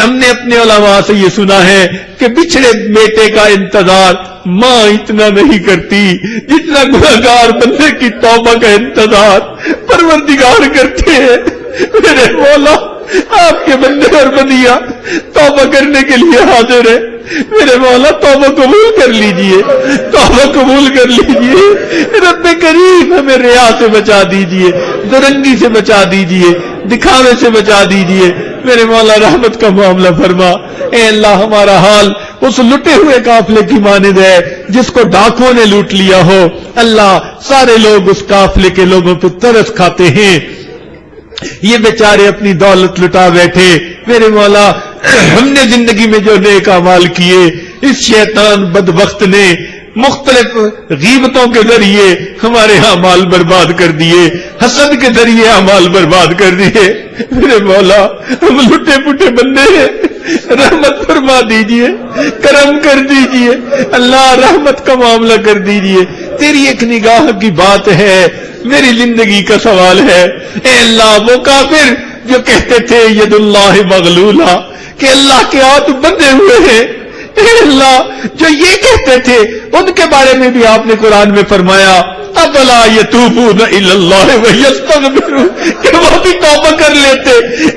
ہم نے اپنے علماء سے یہ سنا ہے کہ بچھڑے بیٹے کا انتظار ماں اتنا نہیں کرتی جتنا گنہگار بندے کی توبہ کا انتظار پروردگار کرتے ہیں۔ میرے مولا آپ کے بندے اور بندیاں توبہ کرنے کے لیے حاضر ہیں، میرے مولا توبہ قبول کر لیجئے، توبہ قبول کر لیجئے۔ رب کریم ہمیں ریا سے بچا دیجئے، درنگی سے بچا دیجئے، دکھاوے سے بچا دیجئے، میرے مولا رحمت کا معاملہ فرما۔ اے اللہ ہمارا حال اس لٹے ہوئے قافلے کی مانند ہے جس کو ڈاکوؤں نے لوٹ لیا ہو، اللہ سارے لوگ اس قافلے کے لوگوں پہ ترس کھاتے ہیں، یہ بیچارے اپنی دولت لٹا بیٹھے، میرے مولا ہم نے زندگی میں جو نیک اعمال کیے اس شیطان بدبخت نے مختلف غیبتوں کے ذریعے ہمارے اعمال برباد کر دیے، حسد کے ذریعے اعمال برباد کر دیے۔ میرے مولا ہم لٹے پٹے بندے ہیں، رحمت فرما دیجئے، کرم کر دیجئے، اللہ رحمت کا معاملہ کر دیجئے۔ تیری ایک نگاہ کی بات ہے، میری زندگی کا سوال ہے۔ اے اللہ وہ کافر جو کہتے تھے ید اللہ مغلولہ، کہ اللہ کے ہاتھ بندھے ہوئے ہیں، اے اللہ جو یہ کہتے تھے ان کے بارے میں بھی آپ نے قرآن میں فرمایا افلا یتوبون الی اللہ ویستغفرون، کہ وہ بھی توبہ کر لیتے،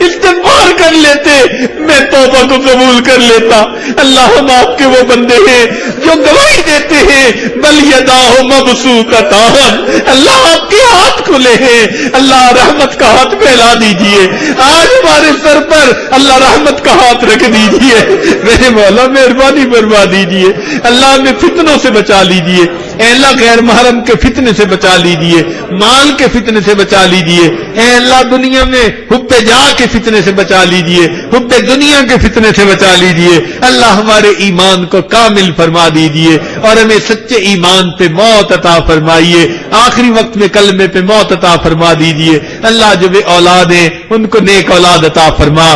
استغفار کر لیتے، میں توبہ کو قبول کر لیتا۔ اللہ ہم آپ کے وہ بندے ہیں جو گواہی دیتے ہیں بل یداہ مبسوطتان، اللہ آپ کے ہاتھ کھلے ہیں، اللہ رحمت کا ہاتھ پھیلا دیجئے، آج ہمارے سر پر اللہ رحمت کا ہاتھ رکھ دیجئے، میرے مولا مہربانی فرما دیجئے، اللہ ہمیں فتنوں سے بچا لیجئے، اے اللہ غیر محرم کے فتنے سے بچا لیجئے، مال کے فتنے سے بچا لیجئے، اے اللہ دنیا میں حب جاہ کے فتنے سے بچا لیجئے، حب دنیا کے فتنے سے بچا لیجئے، اللہ ہمارے ایمان کو کامل فرما دیجئے اور ہمیں سچے ایمان پہ موت عطا فرمائیے، آخری وقت میں کلمے پہ موت عطا فرما دیجئے، اللہ جو بے اولاد ہیں ان کو نیک اولاد عطا فرما،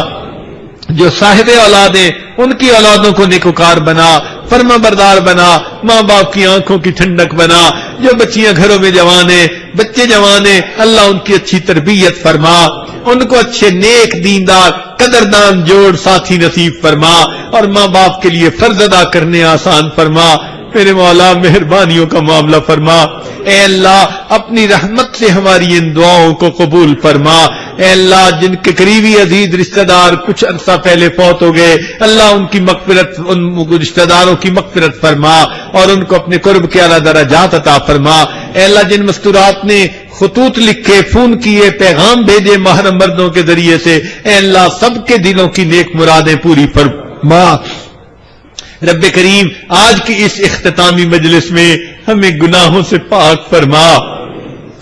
جو صاحب اولاد ہیں ان کی اولادوں کو نیکوکار بنا، فرما بردار بنا، ماں باپ کی آنکھوں کی ٹھنڈک بنا، جو بچیاں گھروں میں جوان ہیں، بچے جوان ہیں، اللہ ان کی اچھی تربیت فرما، ان کو اچھے نیک دیندار قدردان جوڑ ساتھی نصیب فرما، اور ماں باپ کے لیے فرض ادا کرنے آسان فرما، میرے مولا مہربانیوں کا معاملہ فرما، اے اللہ اپنی رحمت سے ہماری ان دعاؤں کو قبول فرما، اے اللہ جن کے قریبی عزیز رشتہ دار کچھ عرصہ پہلے فوت ہو گئے، اللہ ان کی مغفرت، ان رشتہ داروں کی مغفرت فرما اور ان کو اپنے قرب کے اعلیٰ درجات عطا فرما، اے اللہ جن مستورات نے خطوط لکھے، فون کیے، پیغام بھیجے محرم مردوں کے ذریعے سے، اے اللہ سب کے دلوں کی نیک مرادیں پوری فرما، رب کریم آج کی اس اختتامی مجلس میں ہمیں گناہوں سے پاک فرما،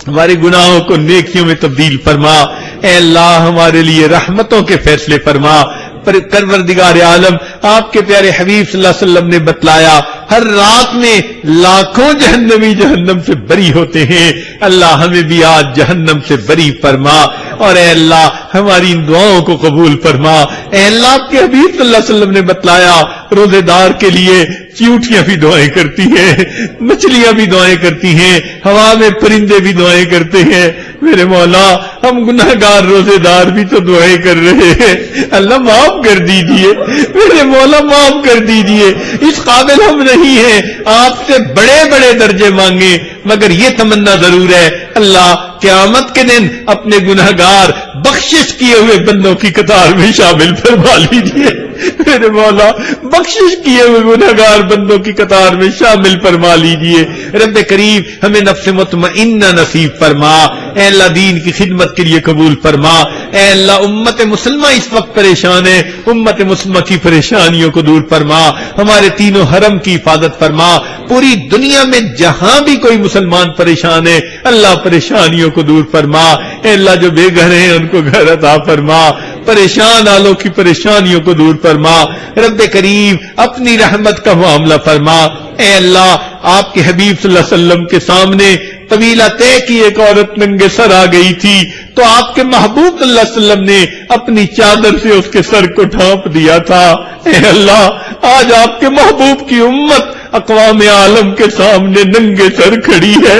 ہمارے گناہوں کو نیکیوں میں تبدیل فرما، اے اللہ ہمارے لیے رحمتوں کے فیصلے فرما، پروردگار عالم آپ کے پیارے حبیب صلی اللہ علیہ وسلم نے بتلایا ہر رات میں لاکھوں جہنمی جہنم سے بری ہوتے ہیں، اللہ ہمیں بھی آج جہنم سے بری فرما، اور اے اللہ ہماری ان دعاؤں کو قبول فرما، اے اللہ آپ کے حبیب صلی اللہ علیہ وسلم نے بتلایا روزے دار کے لیے چیونٹیاں بھی دعائیں کرتی ہیں، مچھلیاں بھی دعائیں کرتی ہیں، ہوا میں پرندے بھی دعائیں کرتے ہیں، میرے مولا ہم گناہگار روزے دار بھی تو دعائیں کر رہے ہیں، اللہ معاف کر دیجئے، میرے مولا معاف کر دیجئے، اس قابل ہم نہیں ہیں آپ سے بڑے بڑے درجے مانگے، مگر یہ تمنا ضرور ہے اللہ قیامت کے دن اپنے گناہگار بخشش کیے ہوئے بندوں کی قطار میں شامل فرما لیجئے، میرے مولا بخشش کیے ہوئے گناہگار بندوں کی قطار میں شامل فرما لیجئے، رب کریم ہمیں نفس مطمئنہ نصیب فرما، اے اللہ دین کی خدمت کے لیے قبول فرما، اے اللہ امت مسلمہ اس وقت پریشان ہے، امت مسلمہ کی پریشانیوں کو دور فرما، ہمارے تینوں حرم کی حفاظت فرما، پوری دنیا میں جہاں بھی کوئی مسلمان پریشان ہے اللہ پریشانیوں کو دور فرما، اے اللہ جو بے گھر ہیں ان کو گھر عطا فرما، پریشان آلوں کی پریشانیوں کو دور فرما، رب کریم اپنی رحمت کا معاملہ فرما، اے اللہ آپ کے حبیب صلی اللہ علیہ وسلم کے سامنے طویلہ طے کی ایک عورت ننگے سر آ گئی تھی تو آپ کے محبوب صلی اللہ علیہ وسلم نے اپنی چادر سے اس کے سر کو ڈھانپ دیا تھا، اے اللہ آج آپ کے محبوب کی امت اقوام عالم کے سامنے ننگے سر کھڑی ہے،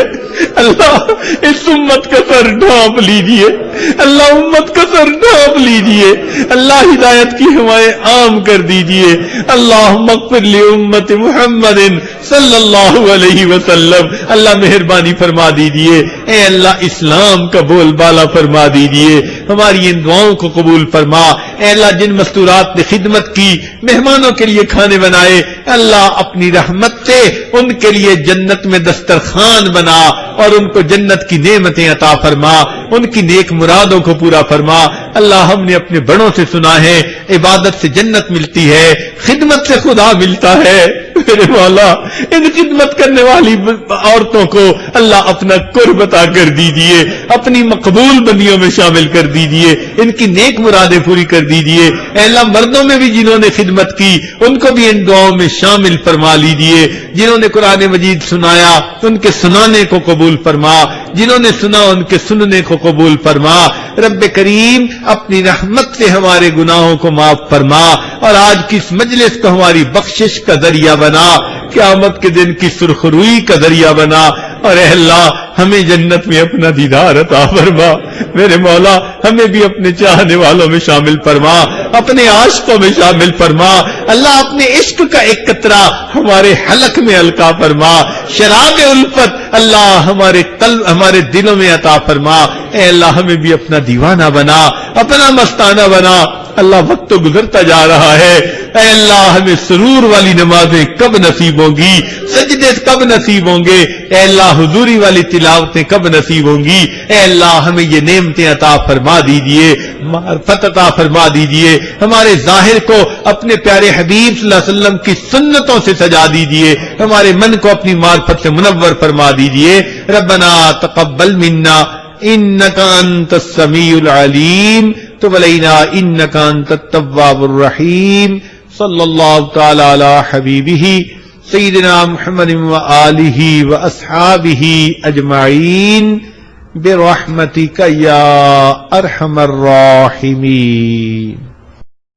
اللہ اس امت کا سر ڈھانپ لیجئے، اللہ امت کا سر ڈھانپ لیجئے، اللہ ہدایت کی ہوائیں عام کر دیجئے، اللہم اغفر لامت محمد صلی اللہ علیہ وسلم، اللہ مہربانی فرما دیجئے، اے اللہ اسلام کا بول بالا فرما دیجئے، ہماری ان دعاؤں کو قبول فرما، اے اللہ جن مستورات نے خدمت کی، مہمانوں کے لیے کھانے بنائے، اللہ اپنی رحمت سے ان کے لیے جنت میں دسترخوان بنا اور ان کو جنت کی نعمتیں عطا فرما، ان کی نیک مرادوں کو پورا فرما، اللہ ہم نے اپنے بڑوں سے سنا ہے عبادت سے جنت ملتی ہے، خدمت سے خدا ملتا ہے، میرے مولا ان خدمت کرنے والی عورتوں کو اللہ اپنا قرب عطا کر دیجئے، اپنی مقبول بندیوں میں شامل کر دیجئے، ان کی نیک مرادیں پوری کر دیجئے، اے اللہ مردوں میں بھی جنہوں نے خدمت کی ان کو بھی ان دعاؤں میں شامل فرما لیجئے، جنہوں نے قرآن مجید سنایا ان کے سنانے کو قبول فرما، جنہوں نے سنا ان کے سننے کو قبول فرما، رب کریم اپنی رحمت سے ہمارے گناہوں کو معاف فرما، اور آج کی اس مجلس کو ہماری بخشش کا ذریعہ بنا، قیامت کے دن کی سرخروئی کا ذریعہ بنا، اور اے اللہ ہمیں جنت میں اپنا دیدار عطا فرما. میرے مولا ہمیں بھی اپنے چاہنے والوں میں شامل فرما, اپنے عاشقوں میں شامل فرما. اللہ اپنے عشق کا ایک قطرہ ہمارے حلق میں القا فرما. شراب الفت اللہ ہمارے قلب ہمارے دلوں میں عطا فرما. اے اللہ ہمیں بھی اپنا دیوانہ بنا, اپنا مستانہ بنا. اللہ وقت تو گزرتا جا رہا ہے, اے اللہ ہمیں سرور والی نمازیں کب نصیب ہوں گی, سجدے کب نصیب ہوں گے, اے اللہ حضوری والی تلاوتیں کب نصیب ہوں گی. اے اللہ ہمیں یہ نعمتیں عطا فرما دیجئے, معرفت عطا فرما دیجئے. ہمارے ظاہر کو اپنے پیارے حبیب صلی اللہ علیہ وسلم کی سنتوں سے سجا دیجئے, ہمارے من کو اپنی معرفت سے منور فرما دیجئے. ربنا تقبل منا انک انت السمیع العلیم تب علینا انک انت التواب الرحیم. صلی اللہ تعالی علی حبیبہ سیدنا محمد وآلہ واصحابہ اجمعین برحمتک یا ارحم الراحمین.